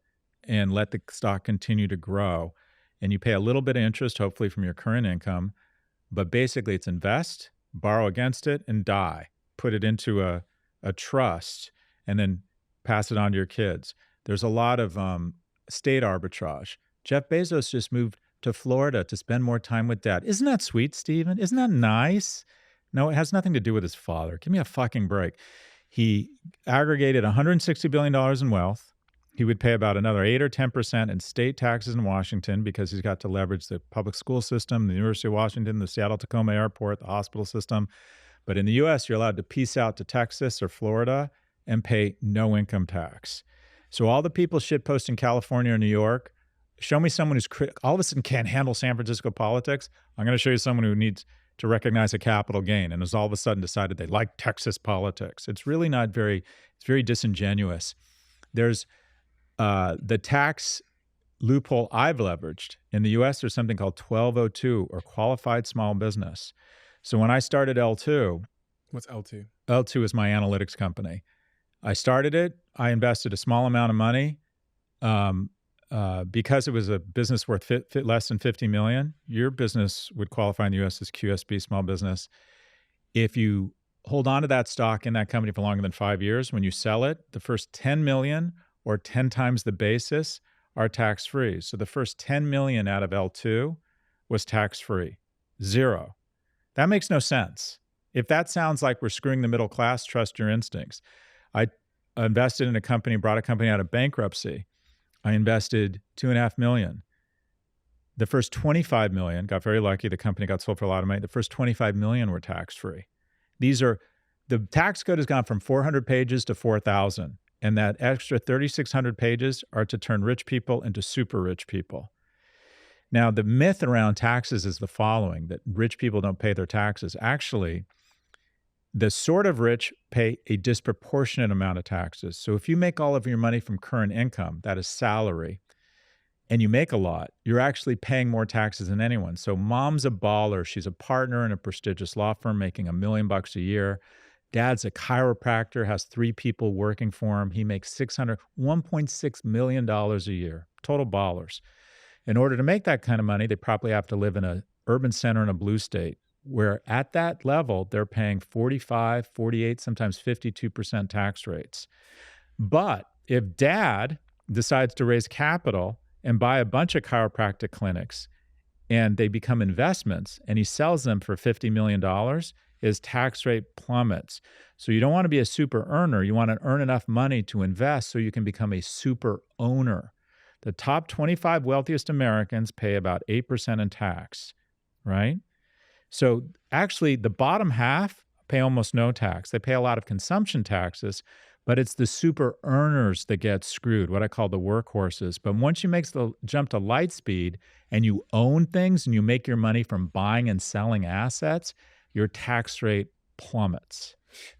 F: and let the stock continue to grow. And you pay a little bit of interest, hopefully from your current income, but basically it's invest, borrow against it, and die. Put it into a trust and then pass it on to your kids. There's a lot of state arbitrage. Jeff Bezos just moved to Florida to spend more time with dad. Isn't that sweet, Stephen? Isn't that nice? No, it has nothing to do with his father. Give me a fucking break. He aggregated $160 billion in wealth. He would pay about another 8 or 10% in state taxes in Washington because he's got to leverage the public school system, the University of Washington, the Seattle-Tacoma Airport, the hospital system. But in the U.S., you're allowed to peace out to Texas or Florida and pay no income tax. So all the people shitposting California or New York, show me someone who's all of a sudden can't handle San Francisco politics. I'm going to show you someone who needs to recognize a capital gain and has all of a sudden decided they like Texas politics. It's really not it's very disingenuous. There's the tax loophole I've leveraged. In the U.S., there's something called 1202 or qualified small business. So when I started L2.
A: What's L2?
F: L2 is my analytics company. I started it. I invested a small amount of money. Because it was a business worth less than $50 million, your business would qualify in the U.S. as QSB, small business. If you hold on to that stock in that company for longer than 5 years, when you sell it, the first $10 million or 10 times the basis are tax-free. So the first 10 million out of L2 was tax-free. 0. That makes no sense. If that sounds like we're screwing the middle class, trust your instincts. I invested in a company, brought a company out of bankruptcy. I invested $2.5 million. The first 25 million, got very lucky. The company got sold for a lot of money. The first 25 million were tax-free. The tax code has gone from 400 pages to 4,000. And that extra 3,600 pages are to turn rich people into super rich people. Now, the myth around taxes is the following, that rich people don't pay their taxes. Actually, the sort of rich pay a disproportionate amount of taxes. So if you make all of your money from current income, that is salary, and you make a lot, you're actually paying more taxes than anyone. So mom's a baller. She's a partner in a prestigious law firm making $1 million a year. Dad's a chiropractor, has 3 people working for him. He makes $1.6 million a year, total ballers. In order to make that kind of money, they probably have to live in an urban center in a blue state, where at that level, they're paying 45, 48, sometimes 52% tax rates. But if dad decides to raise capital and buy a bunch of chiropractic clinics and they become investments and he sells them for $50 million, his tax rate plummets. So you don't want to be a super earner. You want to earn enough money to invest so you can become a super owner. The top 25 wealthiest Americans pay about 8% in tax, right? So actually, the bottom half pay almost no tax. They pay a lot of consumption taxes, but it's the super earners that get screwed, what I call the workhorses. But once you make the jump to light speed and you own things and you make your money from buying and selling assets, your tax rate plummets.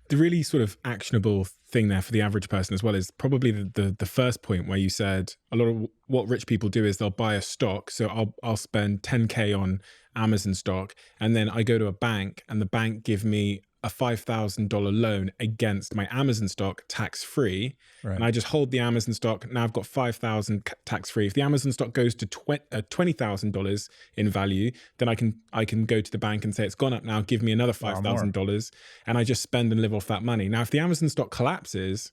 A: The really sort of actionable thing there for the average person as well is probably the first point where you said a lot of what rich people do is they'll buy a stock. So I'll spend 10K on Amazon stock, and then I go to a bank and the bank give me a $5,000 loan against my Amazon stock tax-free. Right. And I just hold the Amazon stock. Now I've got $5,000 tax-free. If the Amazon stock goes to $20,000 in value, then I can go to the bank and say, it's gone up now, give me another $5,000. And I just spend and live off that money. Now, if the Amazon stock collapses,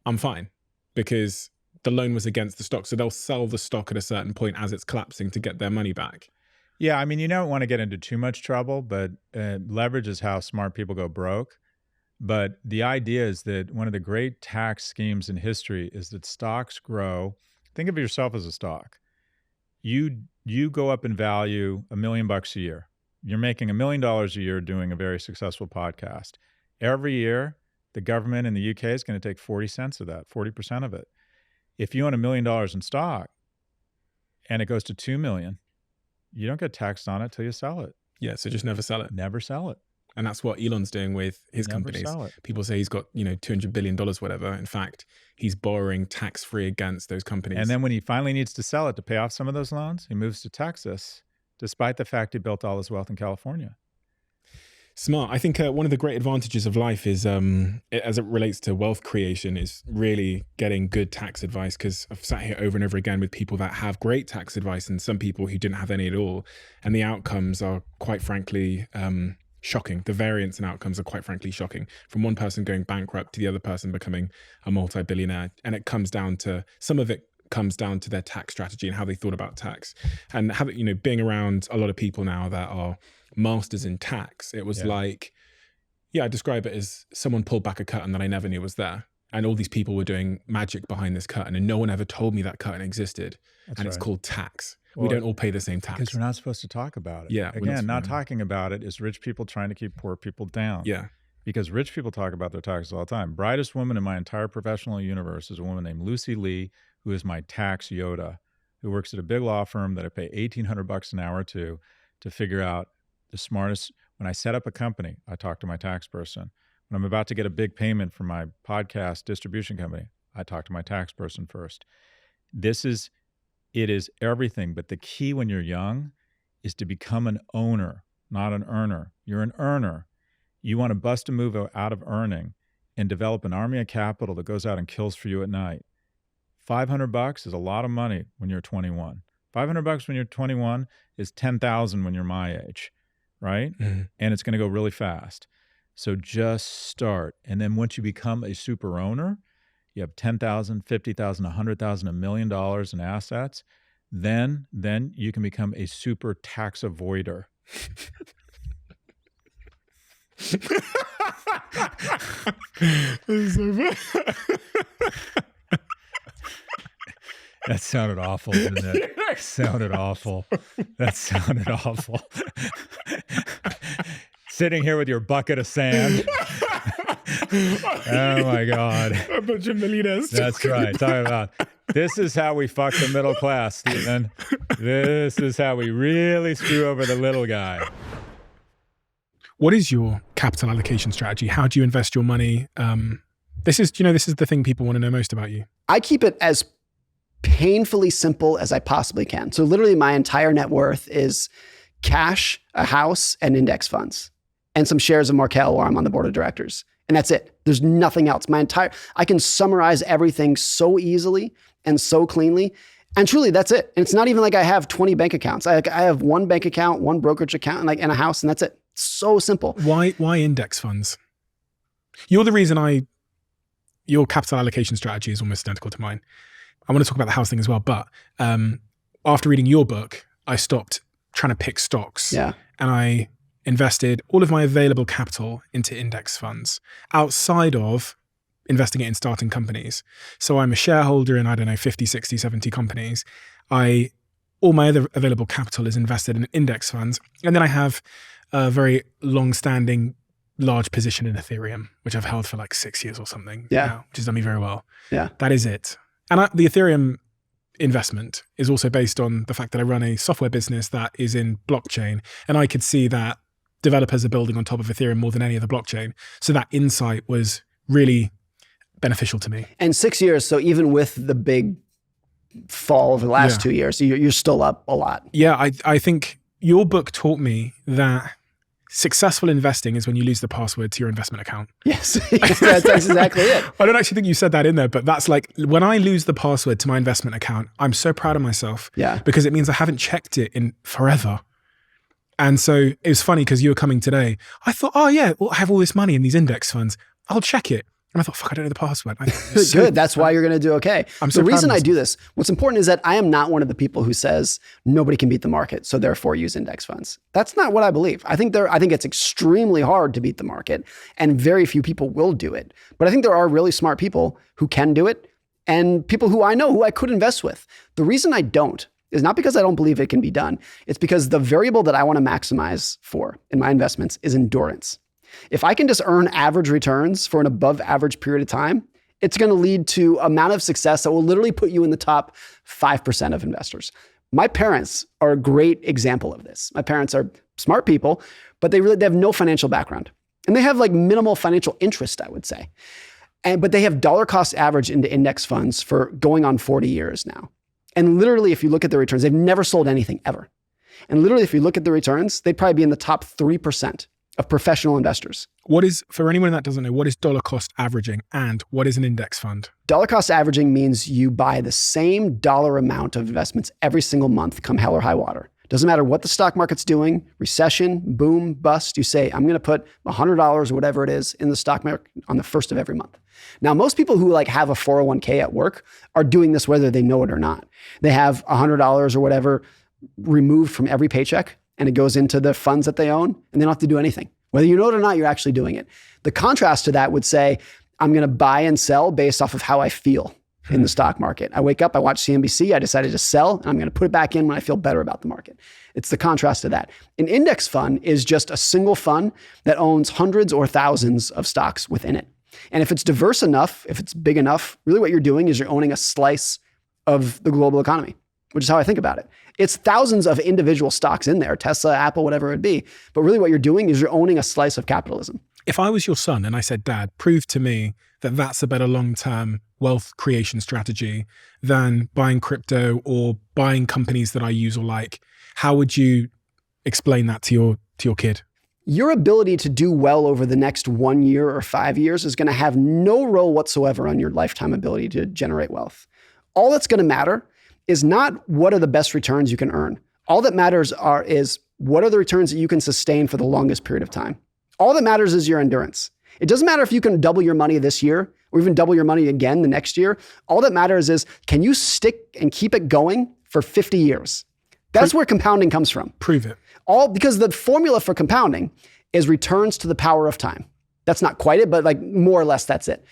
A: I'm fine because the loan was against the stock. So they'll sell the stock at a certain point as it's collapsing to get their money back.
F: Yeah, I mean, you don't want to get into too much trouble, but leverage is how smart people go broke. But the idea is that one of the great tax schemes in history is that stocks grow. Think of yourself as a stock. You go up in value $1 million a year. You're making $1 million a year doing a very successful podcast. Every year, the government in the UK is going to take 40 cents of that, 40% of it. If you own $1 million in stock and it goes to 2 million, you don't get taxed on it till you sell it.
A: Yeah, so just never sell it.
F: Never sell it.
A: And that's what Elon's doing with his companies. People say he's got, $200 billion, whatever. In fact, he's borrowing tax-free against those companies.
F: And then when he finally needs to sell it to pay off some of those loans, he moves to Texas, despite the fact he built all his wealth in California.
A: Smart. I think one of the great advantages of life is, as it relates to wealth creation, is really getting good tax advice, because I've sat here over and over again with people that have great tax advice and some people who didn't have any at all. And the outcomes are quite frankly shocking. The variance in outcomes are quite frankly shocking, from one person going bankrupt to the other person becoming a multi-billionaire. And it comes down to, some of it comes down to their tax strategy and how they thought about tax. And being around a lot of people now that are masters in tax, it was like, I describe it as someone pulled back a curtain that I never knew was there. And all these people were doing magic behind this curtain and no one ever told me that curtain existed. It's called tax. Well, we don't all pay the same tax.
F: Because we're not supposed to talk about it.
A: Yeah.
F: Again, not talking about it is rich people trying to keep poor people down.
A: Yeah.
F: Because rich people talk about their taxes all the time. Brightest woman in my entire professional universe is a woman named Lucy Lee, who is my tax Yoda, who works at a big law firm that I pay $1,800 an hour to figure out the smartest. When I set up a company, I talk to my tax person. When I'm about to get a big payment from my podcast distribution company, I talk to my tax person first. It is everything. But the key when you're young is to become an owner, not an earner. You're an earner. You want to bust a move out of earning and develop an army of capital that goes out and kills for you at night. $500 is a lot of money when you're 21. $500 when you're 21 is 10,000 when you're my age, right? Mm-hmm. And it's going to go really fast. So just start. And then once you become a super owner, you have 10,000, 50,000, 100,000, $1 million in assets, then you can become a super tax avoider. That sounded awful, didn't it? Sounded awful. That sounded awful. Sitting here with your bucket of sand. Oh my God.
A: A bunch of millionaires.
F: That's right. Talking about this is how we fuck the middle class, Stephen. This is how we really screw over the little guy.
A: What is your capital allocation strategy? How do you invest your money? This is the thing people want to know most about you.
E: I keep it as painfully simple as I possibly can. So literally my entire net worth is cash, a house, and index funds, and some shares of Markel where I'm on the board of directors. And that's it. There's nothing else. I can summarize everything so easily and so cleanly. And truly, that's it. And it's not even like I have 20 bank accounts. I have one bank account, one brokerage account, and a house, and that's it. So simple.
A: Why index funds? You're the reason your capital allocation strategy is almost identical to mine. I want to talk about the house thing as well, but after reading your book, I stopped trying to pick stocks.
E: Yeah.
A: And I invested all of my available capital into index funds outside of investing it in starting companies. So I'm a shareholder in, 50, 60, 70 companies. All my other available capital is invested in index funds. And then I have a very long-standing large position in Ethereum, which I've held for like 6 years or something.
E: Yeah.
A: Now, which has done me very well.
E: Yeah.
A: That is it. And the Ethereum investment is also based on the fact that I run a software business that is in blockchain. And I could see that developers are building on top of Ethereum more than any other blockchain. So that insight was really beneficial to me.
E: And 6 years, so even with the big fall over the last 2 years, you're still up a lot.
A: Yeah, I think your book taught me that successful investing is when you lose the password to your investment account.
E: Yes, that's exactly it.
A: I don't actually think you said that in there, but that's like, when I lose the password to my investment account, I'm so proud of myself.
E: Yeah.
A: Because it means I haven't checked it in forever. And so it was funny because you were coming today. I thought, oh yeah, well, I have all this money in these index funds. I'll check it. And I thought, fuck, I don't know the password.
E: Good. That's why you're going to do okay. The reason I do this, what's important is that I am not one of the people who says nobody can beat the market, so therefore use index funds. That's not what I believe. I think it's extremely hard to beat the market, and very few people will do it. But I think there are really smart people who can do it, and people who I know who I could invest with. The reason I don't is not because I don't believe it can be done. It's because the variable that I want to maximize for in my investments is endurance. If I can just earn average returns for an above average period of time, it's going to lead to an amount of success that will literally put you in the top 5% of investors. My parents are a great example of this. My parents are smart people, but they have no financial background. And they have like minimal financial interest, I would say. But they have dollar cost average into index funds for going on 40 years now. And literally, if you look at the returns, they've never sold anything ever. And literally, if you look at the returns, they'd probably be in the top 3% of professional investors.
A: For anyone that doesn't know, what is dollar cost averaging and what is an index fund?
E: Dollar cost averaging means you buy the same dollar amount of investments every single month, come hell or high water. Doesn't matter what the stock market's doing, recession, boom, bust, you say, I'm going to put $100 or whatever it is in the stock market on the first of every month. Now, most people who have a 401k at work are doing this whether they know it or not. They have $100 or whatever removed from every paycheck, and it goes into the funds that they own, and they don't have to do anything. Whether you know it or not, you're actually doing it. The contrast to that would say, I'm going to buy and sell based off of how I feel in the stock market. I wake up, I watch CNBC, I decided to sell, and I'm going to put it back in when I feel better about the market. It's the contrast to that. An index fund is just a single fund that owns hundreds or thousands of stocks within it. And if it's diverse enough, if it's big enough, really what you're doing is you're owning a slice of the global economy, which is how I think about it. It's thousands of individual stocks in there, Tesla, Apple, whatever it be. But really what you're doing is you're owning a slice of capitalism.
A: If I was your son and I said, Dad, prove to me that that's a better long-term wealth creation strategy than buying crypto or buying companies that I use or like, how would you explain that to your kid?
E: Your ability to do well over the next 1 year or 5 years is going to have no role whatsoever on your lifetime ability to generate wealth. All that's going to matter is not what are the best returns you can earn. All that matters is what are the returns that you can sustain for the longest period of time. All that matters is your endurance. It doesn't matter if you can double your money this year or even double your money again the next year. All that matters is, can you stick and keep it going for 50 years? That's where compounding comes from.
A: Prove it.
E: All because the formula for compounding is returns to the power of time. That's not quite it, but like more or less that's it.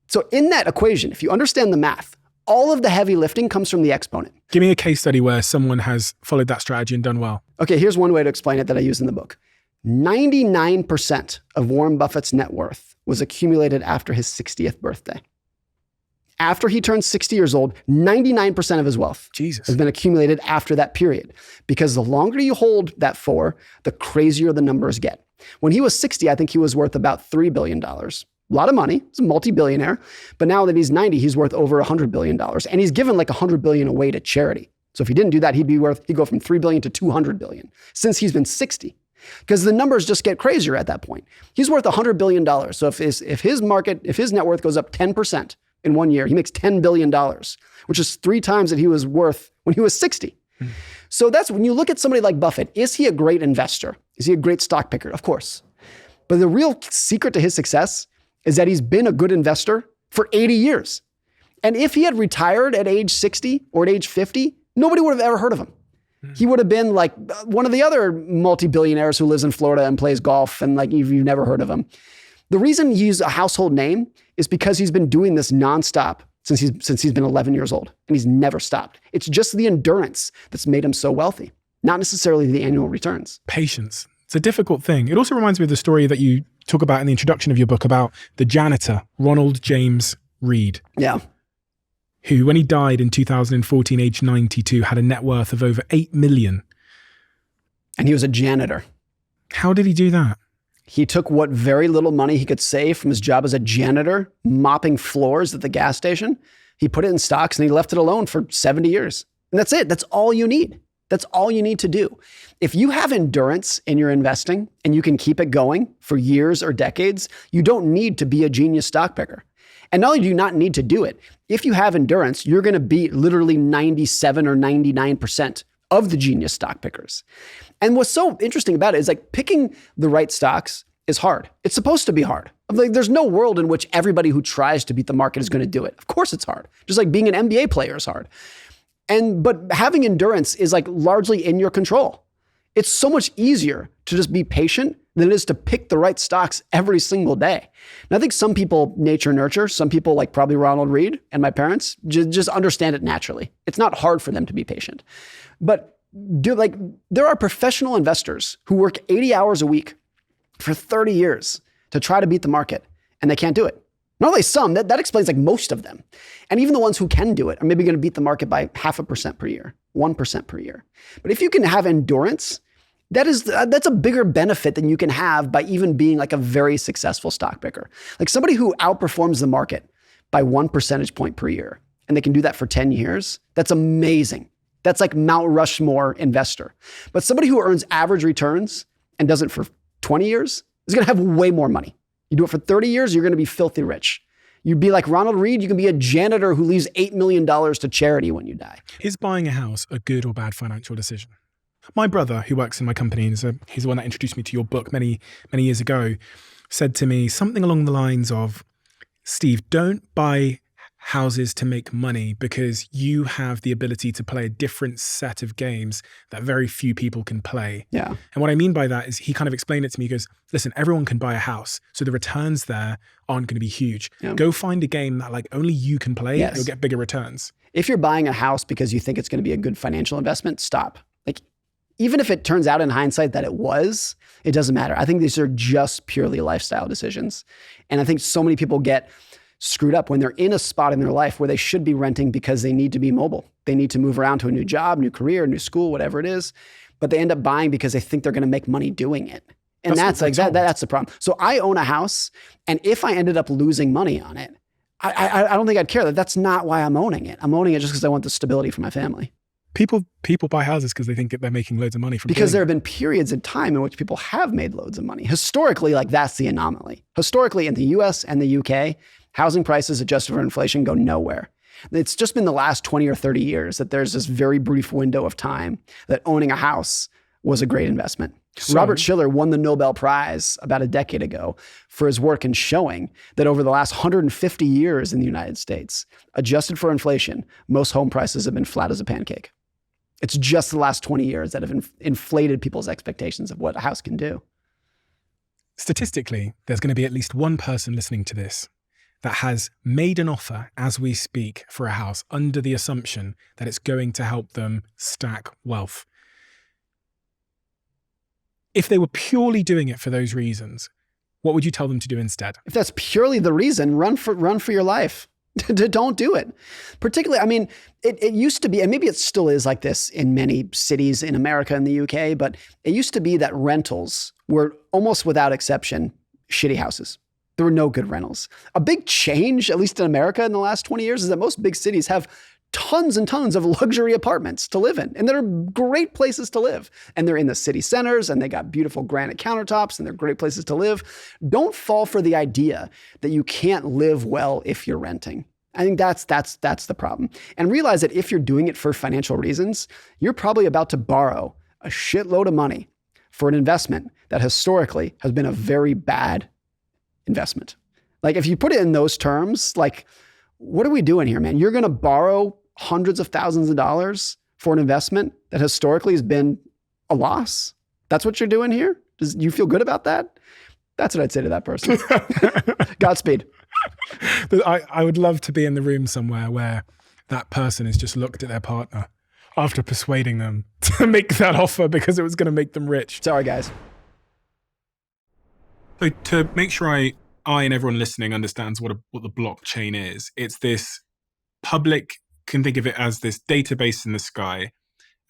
E: So in that equation, if you understand the math, all of the heavy lifting comes from the exponent.
A: Give me a case study where someone has followed that strategy and done well.
E: Okay, here's one way to explain it that I use in the book. 99% of Warren Buffett's net worth was accumulated after his 60th birthday. After he turned 60 years old, 99% of his wealth has been accumulated after that period. Because the longer you hold that for, the crazier the numbers get. When he was 60, I think he was worth about $3 billion. A lot of money. He's a multi-billionaire. But now that he's 90, he's worth over $100 billion. And he's given like $100 billion away to charity. So if he didn't do that, he'd go from $3 billion to $200 billion since he's been 60. Because the numbers just get crazier at that point. He's worth $100 billion. So if his net worth goes up 10% in 1 year, he makes $10 billion, which is 3 times that he was worth when he was 60. So that's when you look at somebody like Buffett, is he a great investor? Is he a great stock picker? Of course. But the real secret to his success is that he's been a good investor for 80 years. And if he had retired at age 60 or at age 50, nobody would have ever heard of him. He would have been like one of the other multi-billionaires who lives in Florida and plays golf, and like you've never heard of him. The reason he's a household name is because he's been doing this nonstop since he's been 11 years old, and he's never stopped. It's just the endurance that's made him so wealthy, not necessarily the annual returns.
A: Patience. It's a difficult thing. It also reminds me of the story that you talk about in the introduction of your book about the janitor, Ronald James Reed.
E: Yeah.
A: Who, when he died in 2014, age 92, had a net worth of over 8 million.
E: And he was a janitor.
A: How did he do that?
E: He took what very little money he could save from his job as a janitor, mopping floors at the gas station. He put it in stocks and he left it alone for 70 years. And that's it. That's all you need. That's all you need to do. If you have endurance in your investing and you can keep it going for years or decades, you don't need to be a genius stock picker. And not only do you not need to do it, if you have endurance, you're going to beat literally 97 or 99% of the genius stock pickers. And what's so interesting about it is like picking the right stocks is hard. It's supposed to be hard. Like there's no world in which everybody who tries to beat the market is going to do it. Of course it's hard. Just like being an NBA player is hard. But having endurance is like largely in your control. It's so much easier to just be patient than it is to pick the right stocks every single day. And I think some people nature nurture, some people like probably Ronald Reed and my parents just understand it naturally. It's not hard for them to be patient. But there are professional investors who work 80 hours a week for 30 years to try to beat the market, and they can't do it. Not only some, that explains like most of them. And even the ones who can do it are maybe going to beat the market by 0.5% per year, 1% per year. But if you can have endurance, that's a bigger benefit than you can have by even being like a very successful stock picker. Like somebody who outperforms the market by 1 percentage point per year, and they can do that for 10 years, that's amazing. That's like Mount Rushmore investor. But somebody who earns average returns and does it for 20 years is going to have way more money. You do it for 30 years, you're going to be filthy rich. You'd be like Ronald Reed, you can be a janitor who leaves $8 million to charity when you die.
A: Is buying a house a good or bad financial decision? My brother, who works in my company, and he's the one that introduced me to your book many, many years ago, said to me something along the lines of, Steve, don't buy houses to make money because you have the ability to play a different set of games that very few people can play.
E: Yeah.
A: And what I mean by that is he kind of explained it to me. He goes, listen, everyone can buy a house. So the returns there aren't going to be huge. Yeah. Go find a game that like only you can play. Yes. You'll get bigger returns.
E: If you're buying a house because you think it's going to be a good financial investment, stop. Like, even if it turns out in hindsight that it doesn't matter. I think these are just purely lifestyle decisions. And I think so many people get screwed up when they're in a spot in their life where they should be renting because they need to be mobile. They need to move around to a new job, new career, new school, whatever it is. But they end up buying because they think they're going to make money doing it. And that's the problem. So I own a house, and if I ended up losing money on it, I don't think I'd care. That's not why I'm owning it. I'm owning it just because I want the stability for my family.
A: People buy houses because they think they're making loads of money from
E: because there have been periods in time in which people have made loads of money. Historically, like that's the anomaly. Historically, in the US and the UK, housing prices adjusted for inflation go nowhere. It's just been the last 20 or 30 years that there's this very brief window of time that owning a house was a great investment.
A: So,
E: Robert Shiller won the Nobel Prize about a decade ago for his work in showing that over the last 150 years in the United States, adjusted for inflation, most home prices have been flat as a pancake. It's just the last 20 years that have inflated people's expectations of what a house can do.
A: statistically, there's going to be at least one person listening to this that has made an offer as we speak for a house under the assumption that it's going to help them stack wealth. If they were purely doing it for those reasons, what would you tell them to do instead?
E: If that's purely the reason, run for your life. Don't do it. Particularly, I mean, it used to be, and maybe it still is like this in many cities in America and the UK, but it used to be that rentals were almost without exception shitty houses. There were no good rentals. A big change, at least in America in the last 20 years, is that most big cities have tons and tons of luxury apartments to live in. And they're great places to live. And they're in the city centers and they got beautiful granite countertops and they're great places to live. Don't fall for the idea that you can't live well if you're renting. I think that's the problem. And realize that if you're doing it for financial reasons, you're probably about to borrow a shitload of money for an investment that historically has been a very bad investment. Like if you put it in those terms, like, what are we doing here, man? You're going to borrow hundreds of thousands of dollars for an investment that historically has been a loss? That's what you're doing here? Do you feel good about that? That's what I'd say to that person. Godspeed.
A: I would love to be in the room somewhere where that person has just looked at their partner after persuading them to make that offer because it was going to make them rich.
E: Sorry, guys.
A: So to make sure I and everyone listening understands what the blockchain is, it's this public, can think of it as this database in the sky.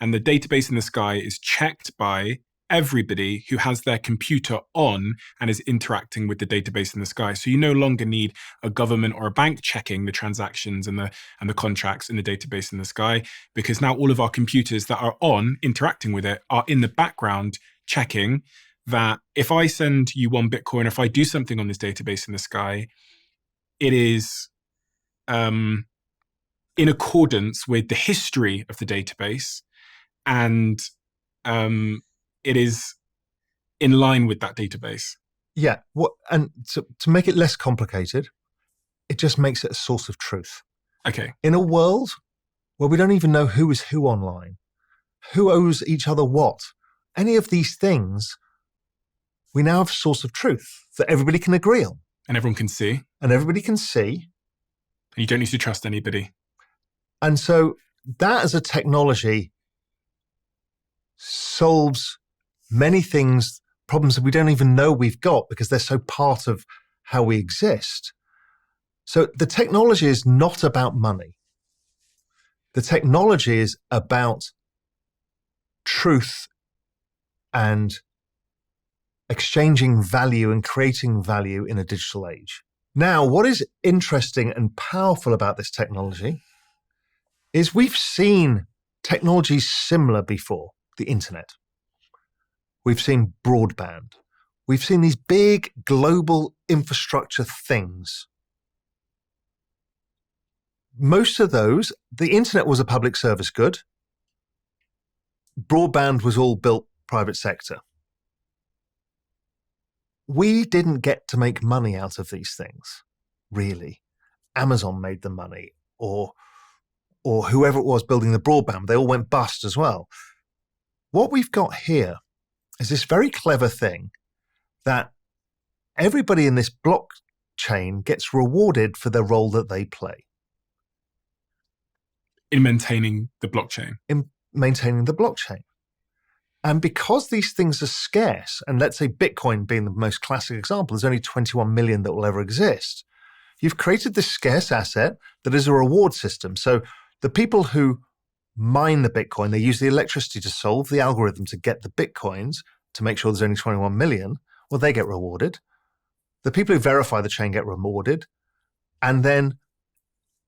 A: And the database in the sky is checked by everybody who has their computer on and is interacting with the database in the sky. So you no longer need a government or a bank checking the transactions and the contracts in the database in the sky, because now all of our computers that are on interacting with it are in the background checking that if I send you one Bitcoin, if I do something on this database in the sky, it is in accordance with the history of the database, and it is in line with that database.
G: Yeah. And to make it less complicated, it just makes it a source of truth.
A: Okay.
G: In a world where we don't even know who is who online, who owes each other what, any of these things, we now have a source of truth that everybody can agree on.
A: And everyone can see.
G: And everybody can see.
A: And you don't need to trust anybody.
G: And so that as a technology solves many things, problems that we don't even know we've got because they're so part of how we exist. So the technology is not about money. The technology is about truth and exchanging value and creating value in a digital age. Now, what is interesting and powerful about this technology is we've seen technologies similar before. The internet. We've seen broadband. We've seen these big global infrastructure things. Most of those, the internet was a public service good. Broadband was all built private sector. We didn't get to make money out of these things, really. Amazon made the money, or whoever it was building the broadband. They all went bust as well. What we've got here is this very clever thing that everybody in this blockchain gets rewarded for the role that they play.
A: In maintaining the blockchain.
G: In maintaining the blockchain. And because these things are scarce, and let's say Bitcoin being the most classic example, there's only 21 million that will ever exist. You've created this scarce asset that is a reward system. So the people who mine the Bitcoin, they use the electricity to solve the algorithm to get the Bitcoins to make sure there's only 21 million. Well, they get rewarded. The people who verify the chain get rewarded. And then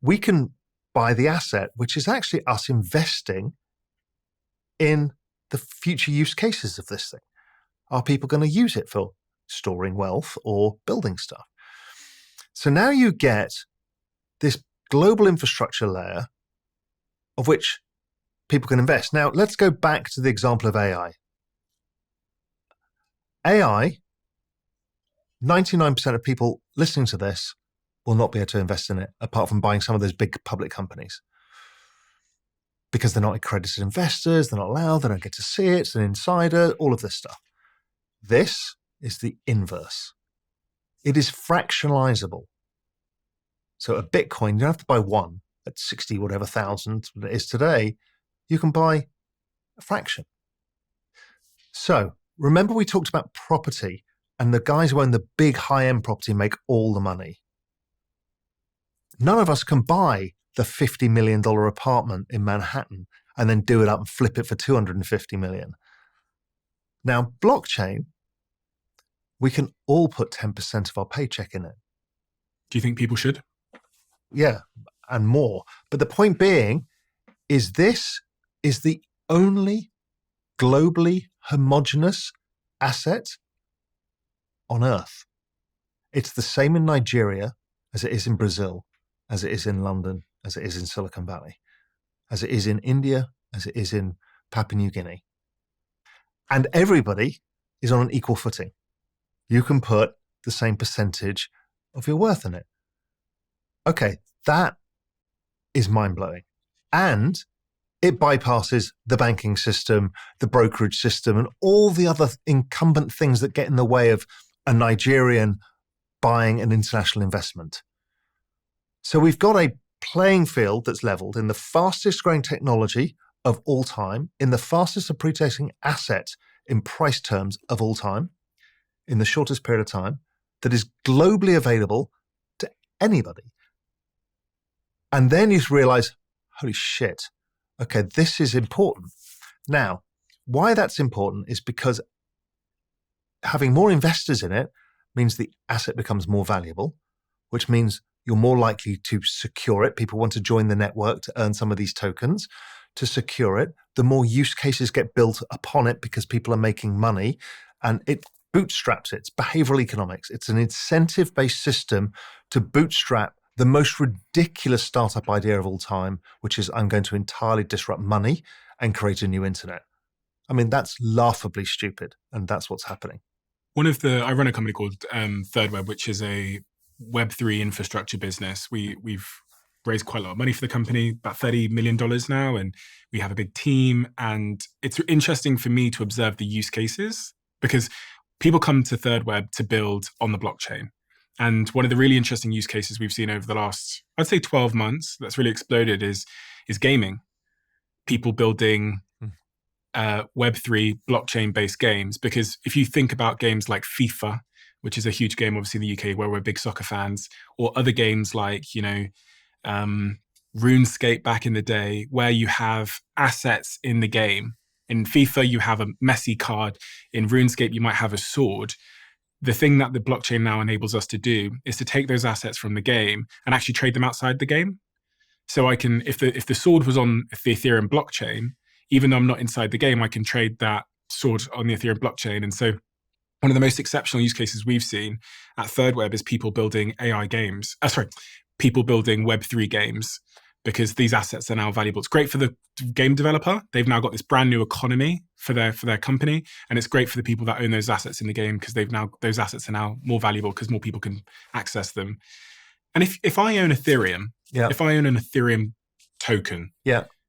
G: we can buy the asset, which is actually us investing in the future use cases of this thing. Are people going to use it for storing wealth or building stuff? So now you get this global infrastructure layer of which people can invest. Now, let's go back to the example of AI. AI, 99% of people listening to this will not be able to invest in it, apart from buying some of those big public companies. Because they're not accredited investors, they're not allowed, they don't get to see it, it's an insider, all of this stuff. This is the inverse. It is fractionalizable. So a Bitcoin, you don't have to buy one at 60 whatever thousand it is today. You can buy a fraction. So remember we talked about property, and the guys who own the big high-end property make all the money. None of us can buy the $50 million apartment in Manhattan and then do it up and flip it for $250 million. Now, blockchain, we can all put 10% of our paycheck in it.
A: Do you think people should?
G: Yeah, and more. But the point being is this is the only globally homogeneous asset on Earth. It's the same in Nigeria as it is in Brazil, as it is in London, as it is in Silicon Valley, as it is in India, as it is in Papua New Guinea. And everybody is on an equal footing. You can put the same percentage of your worth in it. Okay, that is mind-blowing. And it bypasses the banking system, the brokerage system, and all the other incumbent things that get in the way of a Nigerian buying an international investment. So we've got a playing field that's leveled in the fastest growing technology of all time, in the fastest appreciating asset in price terms of all time, in the shortest period of time, that is globally available to anybody. And then you realize, holy shit, okay, this is important. Now, why that's important is because having more investors in it means the asset becomes more valuable, which means you're more likely to secure it. People want to join the network to earn some of these tokens, to secure it. The more use cases get built upon it because people are making money, and it bootstraps it. It's behavioral economics. It's an incentive-based system to bootstrap the most ridiculous startup idea of all time, which is I'm going to entirely disrupt money and create a new internet. I mean, that's laughably stupid, and that's what's happening.
A: I run a company called Third Web, which is a Web3 infrastructure business. We've raised quite a lot of money for the company, about $30 million now, and we have a big team. And it's interesting for me to observe the use cases because people come to Third Web to build on the blockchain. And one of the really interesting use cases we've seen over the last, I'd say 12 months, that's really exploded is gaming. People building Web3 blockchain-based games. Because if you think about games like FIFA, which is a huge game, obviously in the UK, where we're big soccer fans, or other games like, RuneScape back in the day, where you have assets in the game. In FIFA, you have a Messi card. In RuneScape, you might have a sword. The thing that the blockchain now enables us to do is to take those assets from the game and actually trade them outside the game. So I can, if the sword was on the Ethereum blockchain, even though I'm not inside the game, I can trade that sword on the Ethereum blockchain. And so one of the most exceptional use cases we've seen at Third Web is people building AI games. People building Web3 games, because these assets are now valuable. It's great for the game developer. They've now got this brand new economy for their company. And it's great for the people that own those assets in the game, because those assets are now more valuable because more people can access them. And if I own Ethereum, if I own an Ethereum token,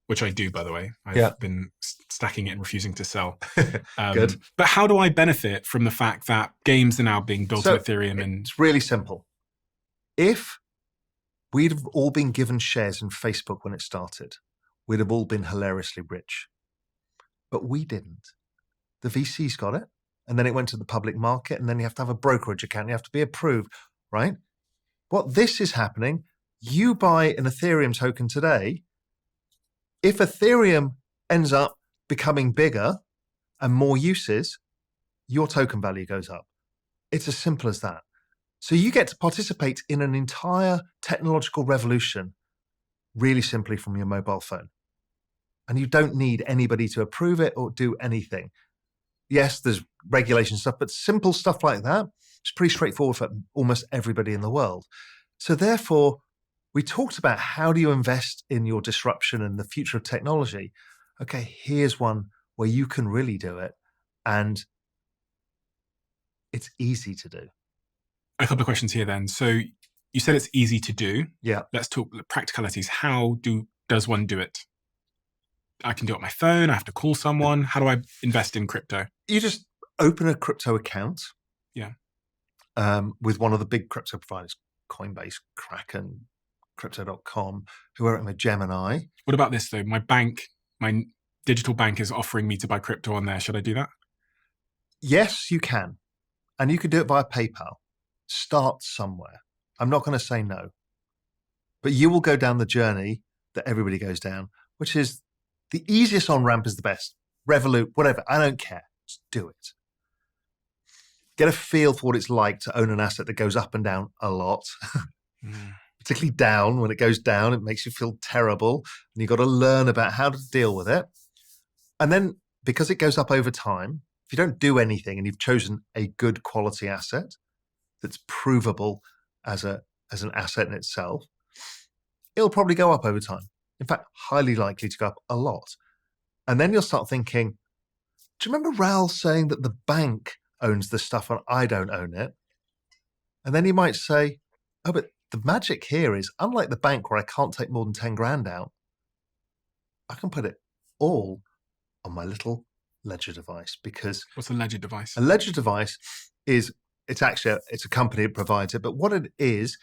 A: which I do, by the way, I've been stacking it and refusing to sell.
G: Good.
A: But how do I benefit from the fact that games are now being built on Ethereum? And
G: it's really simple. If we'd have all been given shares in Facebook when it started, we'd have all been hilariously rich. But we didn't. The VCs got it, and then it went to the public market, and then you have to have a brokerage account, you have to be approved, right? What this is happening, you buy an Ethereum token today. If Ethereum ends up becoming bigger and more uses, your token value goes up. It's as simple as that. So you get to participate in an entire technological revolution really simply from your mobile phone. And you don't need anybody to approve it or do anything. Yes, there's regulation stuff, but simple stuff like that is pretty straightforward for almost everybody in the world. So therefore, we talked about how do you invest in your disruption and the future of technology. Okay, here's one where you can really do it. And it's easy to do.
A: A couple of questions here then. So you said it's easy to do.
G: Yeah.
A: Let's talk practicalities. How does one do it? I can do it on my phone. I have to call someone. How do I invest in crypto?
G: You just open a crypto account.
A: Yeah.
G: With one of the big crypto providers, Coinbase, Kraken, Crypto.com, whoever, Gemini.
A: What about this though? My digital bank is offering me to buy crypto on there. Should I do that?
G: Yes, you can. And you can do it via PayPal. Start somewhere. I'm not going to say no. But you will go down the journey that everybody goes down, which is the easiest on-ramp is the best. Revolut, whatever. I don't care. Just do it. Get a feel for what it's like to own an asset that goes up and down a lot. Particularly down. When it goes down, it makes you feel terrible. And you've got to learn about how to deal with it. And then because it goes up over time, if you don't do anything and you've chosen a good quality asset that's provable as an asset in itself, it'll probably go up over time. In fact, highly likely to go up a lot. And then you'll start thinking, do you remember Raoul saying that the bank owns the stuff and I don't own it? And then you might say, oh, but the magic here is, unlike the bank where I can't take more than 10 grand out, I can put it all on my little ledger device. Because
A: what's a ledger device?
G: A ledger device is, it's a company that provides it, but what it is,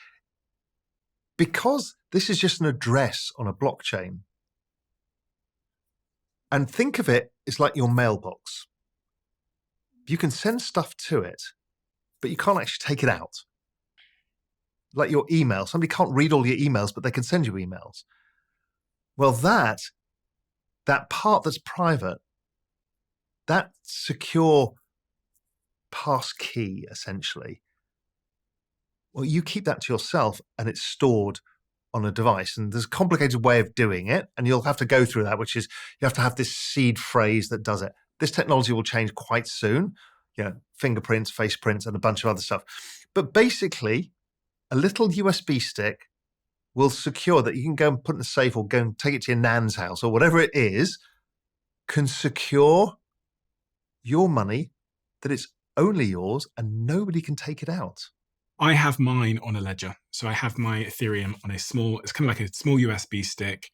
G: because this is just an address on a blockchain, and think of it, it's like your mailbox. You can send stuff to it, but you can't actually take it out. Like your email. Somebody can't read all your emails, but they can send you emails. Well, that part that's private, that secure pass key, essentially, well, you keep that to yourself and it's stored on a device. And there's a complicated way of doing it. And you'll have to go through that, which is you have to have this seed phrase that does it. This technology will change quite soon. Fingerprints, face prints, and a bunch of other stuff. But basically, a little USB stick will secure that you can go and put in a safe or go and take it to your nan's house or whatever it is, can secure your money, that it's only yours and nobody can take it out.
A: I have mine on a ledger. So I have my Ethereum on it's kind of like a small USB stick.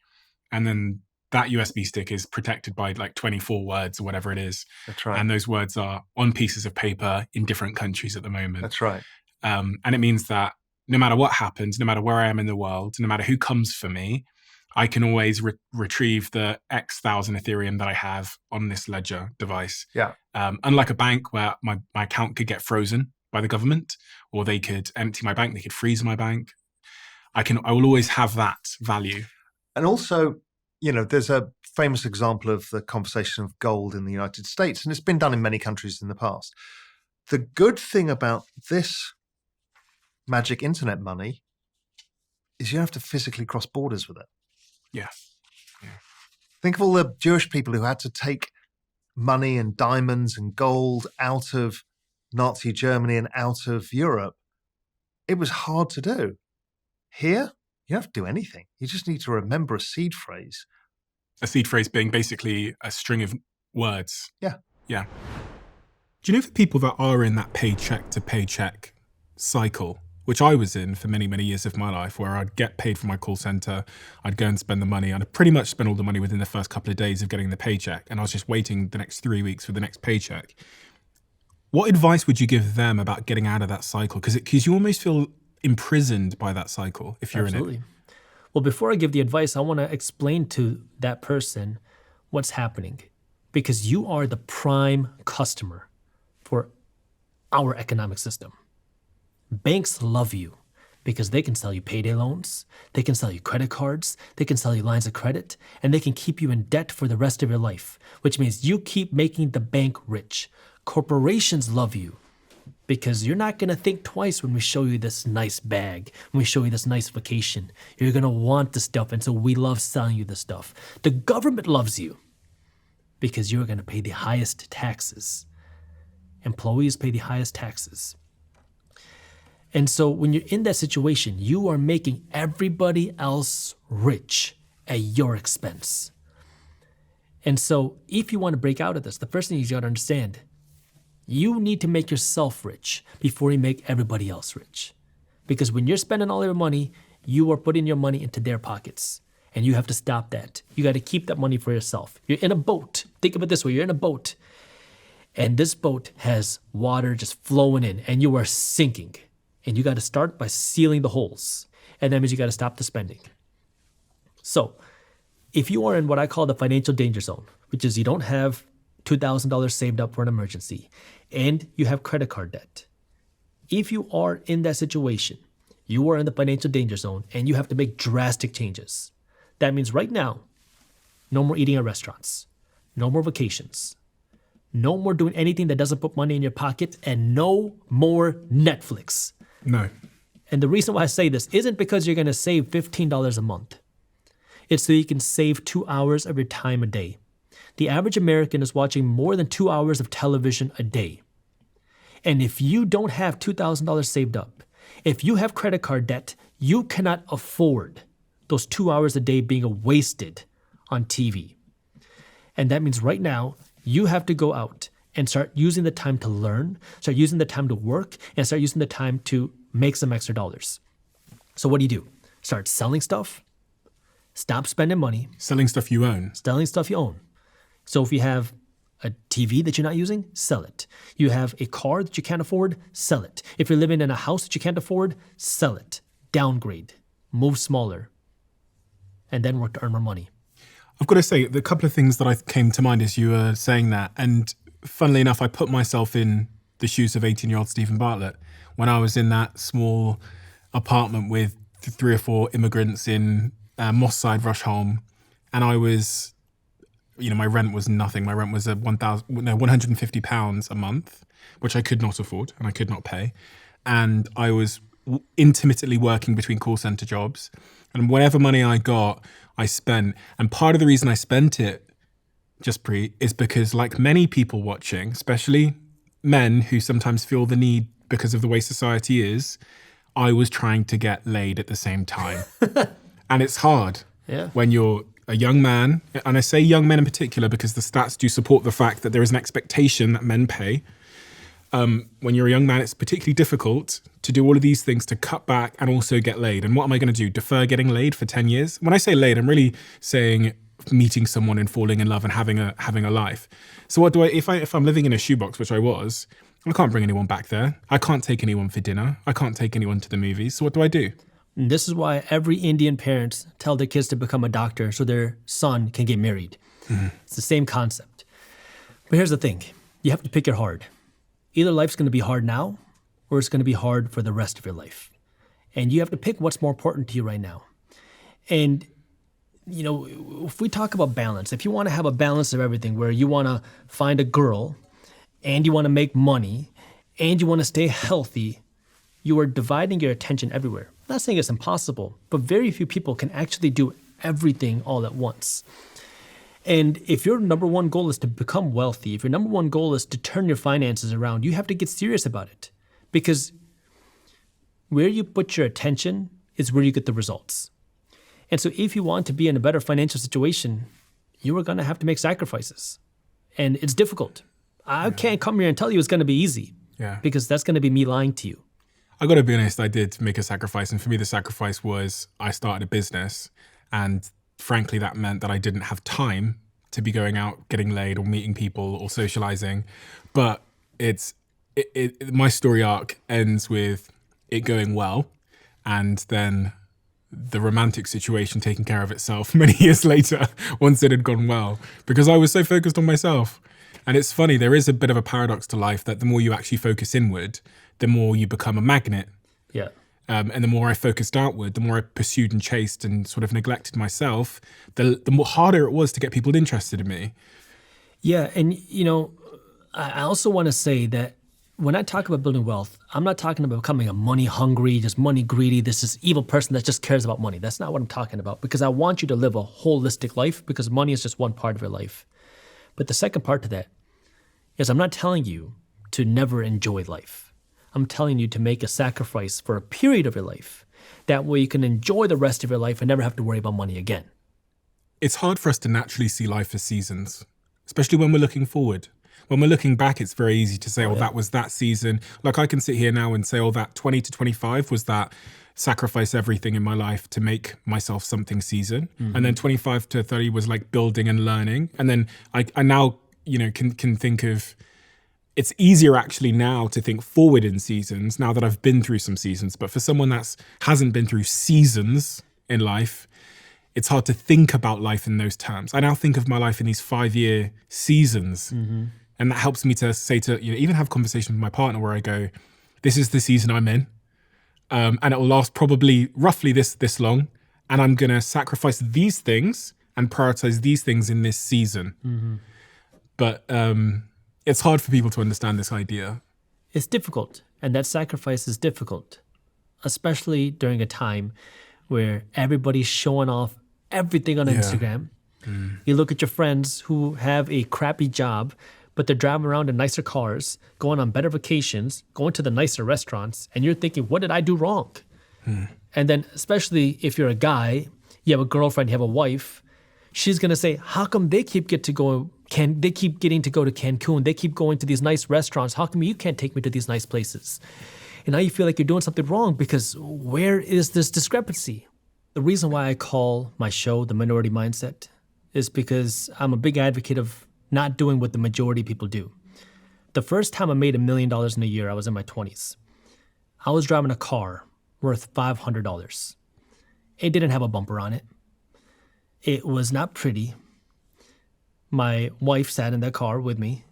A: And then that USB stick is protected by like 24 words or whatever it is.
G: That's right.
A: And those words are on pieces of paper in different countries at the moment.
G: That's right.
A: And it means that no matter what happens, no matter where I am in the world, no matter who comes for me, I can always retrieve the X thousand Ethereum that I have on this ledger device.
G: Yeah.
A: Unlike a bank where my account could get frozen by the government, or they could empty my bank, they could freeze my bank. I will always have that value.
G: And also, there's a famous example of the conversation of gold in the United States, and it's been done in many countries in the past. The good thing about this magic internet money is you don't have to physically cross borders with it.
A: Yeah.
G: Think of all the Jewish people who had to take money and diamonds and gold out of Nazi Germany and out of Europe. It was hard to do. Here, you don't have to do anything. You just need to remember a seed phrase.
A: A seed phrase being basically a string of words.
G: Yeah.
A: Yeah. Do you know for people that are in that paycheck to paycheck cycle, which I was in for many, many years of my life, where I'd get paid from my call center, I'd go and spend the money, and I'd pretty much spend all the money within the first couple of days of getting the paycheck, and I was just waiting the next 3 weeks for the next paycheck. What advice would you give them about getting out of that cycle? Because you almost feel imprisoned by that cycle if you're in it.
H: Well, before I give the advice, I want to explain to that person what's happening, because you are the prime customer for our economic system. Banks love you because they can sell you payday loans, they can sell you credit cards, they can sell you lines of credit, and they can keep you in debt for the rest of your life, which means you keep making the bank rich. Corporations love you because you're not going to think twice when we show you this nice bag, when we show you this nice vacation. You're going to want the stuff, and so we love selling you the stuff. The government loves you because you're going to pay the highest taxes. Employees pay the highest taxes. And so when you're in that situation, you are making everybody else rich at your expense. And so if you want to break out of this, the first thing you got to understand, You need to make yourself rich before you make everybody else rich. Because when you're spending all your money, you are putting your money into their pockets. And you have to stop that. You got to keep that money for yourself. You're in a boat. Think of it this way. You're in a boat. And this boat has water just flowing in and you are sinking. And you got to start by sealing the holes. And that means you got to stop the spending. So if you are in what I call the financial danger zone, which is you don't have $2,000 saved up for an emergency and you have credit card debt. If you are in that situation, you are in the financial danger zone and you have to make drastic changes. That means right now, no more eating at restaurants, no more vacations, no more doing anything that doesn't put money in your pocket, and no more Netflix.
A: No.
H: And the reason why I say this isn't because you're going to save $15 a month. It's so you can save 2 hours of your time a day. The average American is watching more than 2 hours of television a day. And if you don't have $2,000 saved up, if you have credit card debt, you cannot afford those 2 hours a day being wasted on TV. And that means right now, you have to go out and start using the time to learn, start using the time to work, and start using the time to make some extra dollars. So what do? Start selling stuff, stop spending money.
A: Selling stuff you own.
H: Selling stuff you own. So if you have a TV that you're not using, sell it. You have a car that you can't afford, sell it. If you're living in a house that you can't afford, sell it. Downgrade. Move smaller. And then work to earn more money.
A: I've got to say, the couple of things that I came to mind as you were saying that, and funnily enough, I put myself in the shoes of 18-year-old Stephen Bartlett when I was in that small apartment with 3 or 4 immigrants in Moss Side, Rushholme, and I was, my rent was nothing. My rent was £150 a month, which I could not afford and I could not pay, and I was intermittently working between call center jobs, and whatever money I got, I spent. And part of the reason I spent it, is because, like many people watching, especially men who sometimes feel the need because of the way society is, I was trying to get laid at the same time. And it's hard when you're a young man, and I say young men in particular because the stats do support the fact that there is an expectation that men pay. When you're a young man, it's particularly difficult to do all of these things, to cut back and also get laid. And what am I going to do? Defer getting laid for 10 years? When I say laid, I'm really saying meeting someone and falling in love and having a life. So what do if I'm living in a shoebox, which I was, I can't bring anyone back there. I can't take anyone for dinner. I can't take anyone to the movies. So what do?
H: And this is why every Indian parents tell their kids to become a doctor so their son can get married. Mm-hmm. It's the same concept. But here's the thing. You have to pick your hard. Either life's going to be hard now or it's going to be hard for the rest of your life. And you have to pick what's more important to you right now. And, if we talk about balance, if you want to have a balance of everything where you want to find a girl and you want to make money and you want to stay healthy, you are dividing your attention everywhere. I'm not saying it's impossible, but very few people can actually do everything all at once. And if your number one goal is to become wealthy, if your number one goal is to turn your finances around, you have to get serious about it. Because where you put your attention is where you get the results. And so if you want to be in a better financial situation, you are going to have to make sacrifices. And it's difficult. I can't come here and tell you it's going to be easy. Because that's going to be me lying to you.
A: I got to be honest, I did make a sacrifice. And for me, the sacrifice was I started a business, and frankly, that meant that I didn't have time to be going out, getting laid or meeting people or socializing. But my story arc ends with it going well, and then the romantic situation taking care of itself many years later once it had gone well, because I was so focused on myself. And it's funny, there is a bit of a paradox to life that the more you actually focus inward, the more you become a magnet.
H: Yeah.
A: And the more I focused outward, the more I pursued and chased and sort of neglected myself, the more harder it was to get people interested in me.
H: Yeah. And, I also want to say that when I talk about building wealth, I'm not talking about becoming a money hungry, just money greedy, this evil person that just cares about money. That's not what I'm talking about, because I want you to live a holistic life, because money is just one part of your life. But the second part to that is I'm not telling you to never enjoy life. I'm telling you to make a sacrifice for a period of your life. That way you can enjoy the rest of your life and never have to worry about money again.
A: It's hard for us to naturally see life as seasons, especially when we're looking forward. when we're looking back, it's very easy to say, that was that season. Like I can sit here now and say, that 20 to 25 was that sacrifice everything in my life to make myself something season. Mm-hmm. And then 25 to 30 was like building and learning. And then I now, can think of, it's easier actually now to think forward in seasons now that I've been through some seasons. But for someone that hasn't been through seasons in life, it's hard to think about life in those terms. I now think of my life in these 5-year seasons. Mm-hmm. And that helps me to say even have conversations with my partner where I go, this is the season I'm in. And it will last probably roughly this long. And I'm going to sacrifice these things and prioritize these things in this season. Mm-hmm. But it's hard for people to understand this idea.
H: It's difficult. And that sacrifice is difficult, especially during a time where everybody's showing off everything on Instagram. Mm. You look at your friends who have a crappy job, but they're driving around in nicer cars, going on better vacations, going to the nicer restaurants, and you're thinking, what did I do wrong? Hmm. And then especially if you're a guy, you have a girlfriend, you have a wife, she's going to say, how come they keep getting to go to Cancun? They keep going to these nice restaurants. How come you can't take me to these nice places? And now you feel like you're doing something wrong because where is this discrepancy? The reason why I call my show The Minority Mindset is because I'm a big advocate of not doing what the majority of people do. The first time I made $1 million in a year, I was in my 20s. I was driving a car worth $500. It didn't have a bumper on it. It was not pretty. My wife sat in that car with me,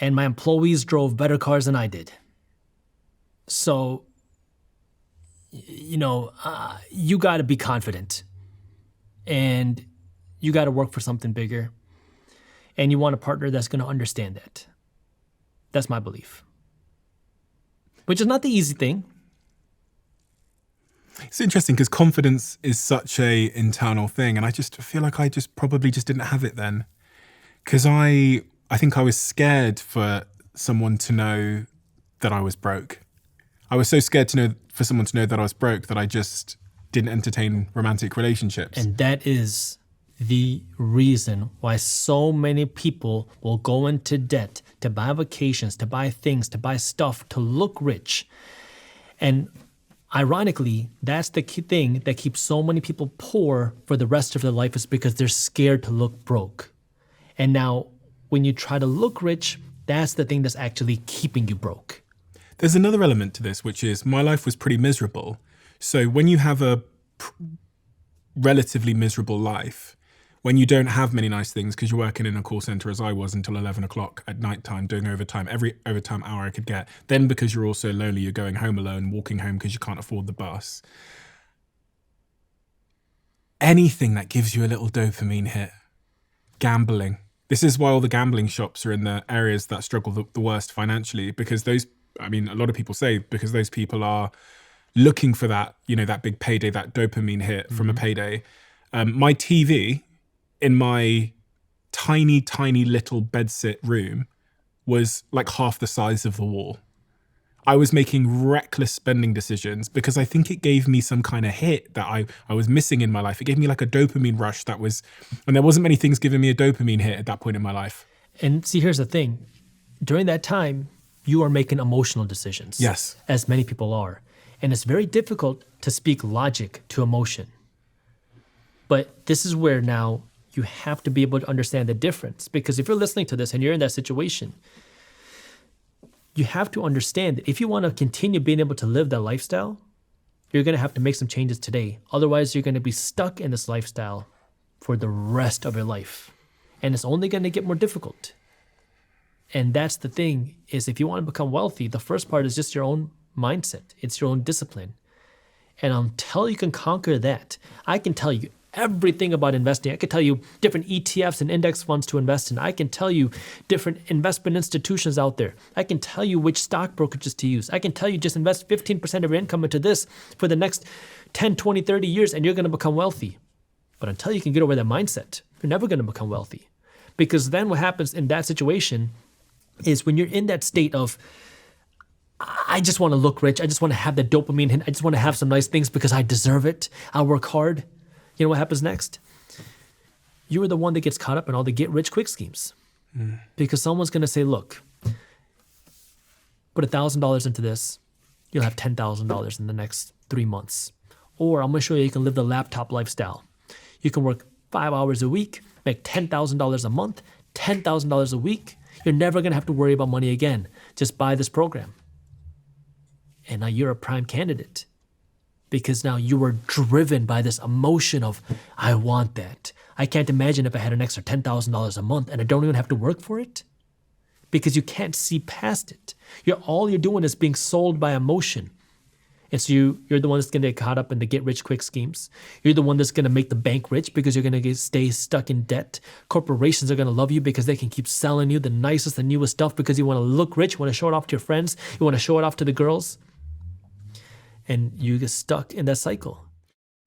H: and my employees drove better cars than I did. So, you got to be confident, and you got to work for something bigger. And you want a partner that's going to understand that. That's my belief. Which is not the easy thing.
A: It's interesting because confidence is such a internal thing. And I just feel like I probably didn't have it then. Because I think I was scared for someone to know that I was broke. I was so scared for someone to know that I was broke that I just didn't entertain romantic relationships.
H: And that is the reason why so many people will go into debt to buy vacations, to buy things, to buy stuff, to look rich. And ironically, that's the key thing that keeps so many people poor for the rest of their life, is because they're scared to look broke. And now when you try to look rich, that's the thing that's actually keeping you broke.
A: There's another element to this, which is my life was pretty miserable. So when you have a relatively miserable life, when you don't have many nice things because you're working in a call center as I was until 11 o'clock at nighttime, doing overtime, every overtime hour I could get. Then because you're also lonely, you're going home alone, walking home because you can't afford the bus. Anything that gives you a little dopamine hit. Gambling. This is why all the gambling shops are in the areas that struggle the worst financially, because a lot of people say because those people are looking for that, that big payday, that dopamine hit from a payday. My TV in my tiny, tiny little bedsit room was like half the size of the wall. I was making reckless spending decisions because I think it gave me some kind of hit that I was missing in my life. It gave me like a dopamine rush and there wasn't many things giving me a dopamine hit at that point in my life.
H: And see, here's the thing. During that time, you are making emotional decisions.
A: Yes.
H: As many people are. And it's very difficult to speak logic to emotion. But this is where now you have to be able to understand the difference. Because if you're listening to this and you're in that situation, you have to understand that if you want to continue being able to live that lifestyle, you're going to have to make some changes today. Otherwise, you're going to be stuck in this lifestyle for the rest of your life. And it's only going to get more difficult. And that's the thing, is if you want to become wealthy, the first part is just your own mindset. It's your own discipline. And until you can conquer that, I can tell you everything about investing. I can tell you different ETFs and index funds to invest in. I can tell you different investment institutions out there. I can tell you which stock brokerages to use. I can tell you just invest 15% of your income into this for the next 10, 20, 30 years and you're going to become wealthy. But until you can get over that mindset, you're never going to become wealthy. Because then what happens in that situation is when you're in that state of, I just want to look rich. I just want to have that dopamine hit. I just want to have some nice things because I deserve it. I'll work hard. You know what happens next? You are the one that gets caught up in all the get-rich-quick schemes. Because someone's going to say, look, put $1,000 into this, you'll have $10,000 in the next 3 months. Or I'm going to show you can live the laptop lifestyle. You can work 5 hours a week, make $10,000 a month, $10,000 a week. You're never going to have to worry about money again. Just buy this program. And now you're a prime candidate. Because now you were driven by this emotion of, I want that. I can't imagine if I had an extra $10,000 a month and I don't even have to work for it. Because you can't see past it. All you're doing is being sold by emotion. And so you're the one that's going to get caught up in the get-rich-quick schemes. You're the one that's going to make the bank rich because you're going to stay stuck in debt. Corporations are going to love you because they can keep selling you the nicest and newest stuff because you want to look rich, you want to show it off to your friends, you want to show it off to the girls. And you get stuck in that cycle.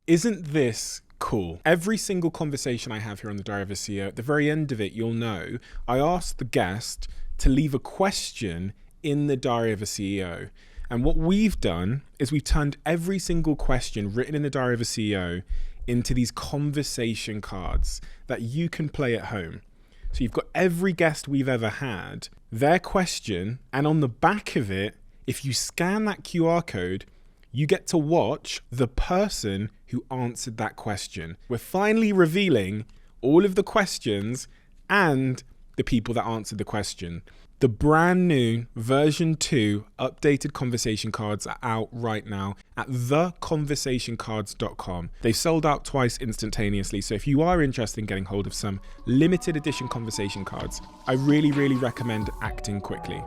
A: Isn't this cool? Every single conversation I have here on the Diary of a CEO, at the very end of it, you'll know, I asked the guest to leave a question in the Diary of a CEO. And what we've done is we've turned every single question written in the Diary of a CEO into these conversation cards that you can play at home. So you've got every guest we've ever had, their question, and on the back of it, if you scan that QR code, you get to watch the person who answered that question. We're finally revealing all of the questions and the people that answered the question. The brand new version 2 updated conversation cards are out right now at theconversationcards.com. They've sold out twice instantaneously, so if you are interested in getting hold of some limited edition conversation cards, I really, really recommend acting quickly.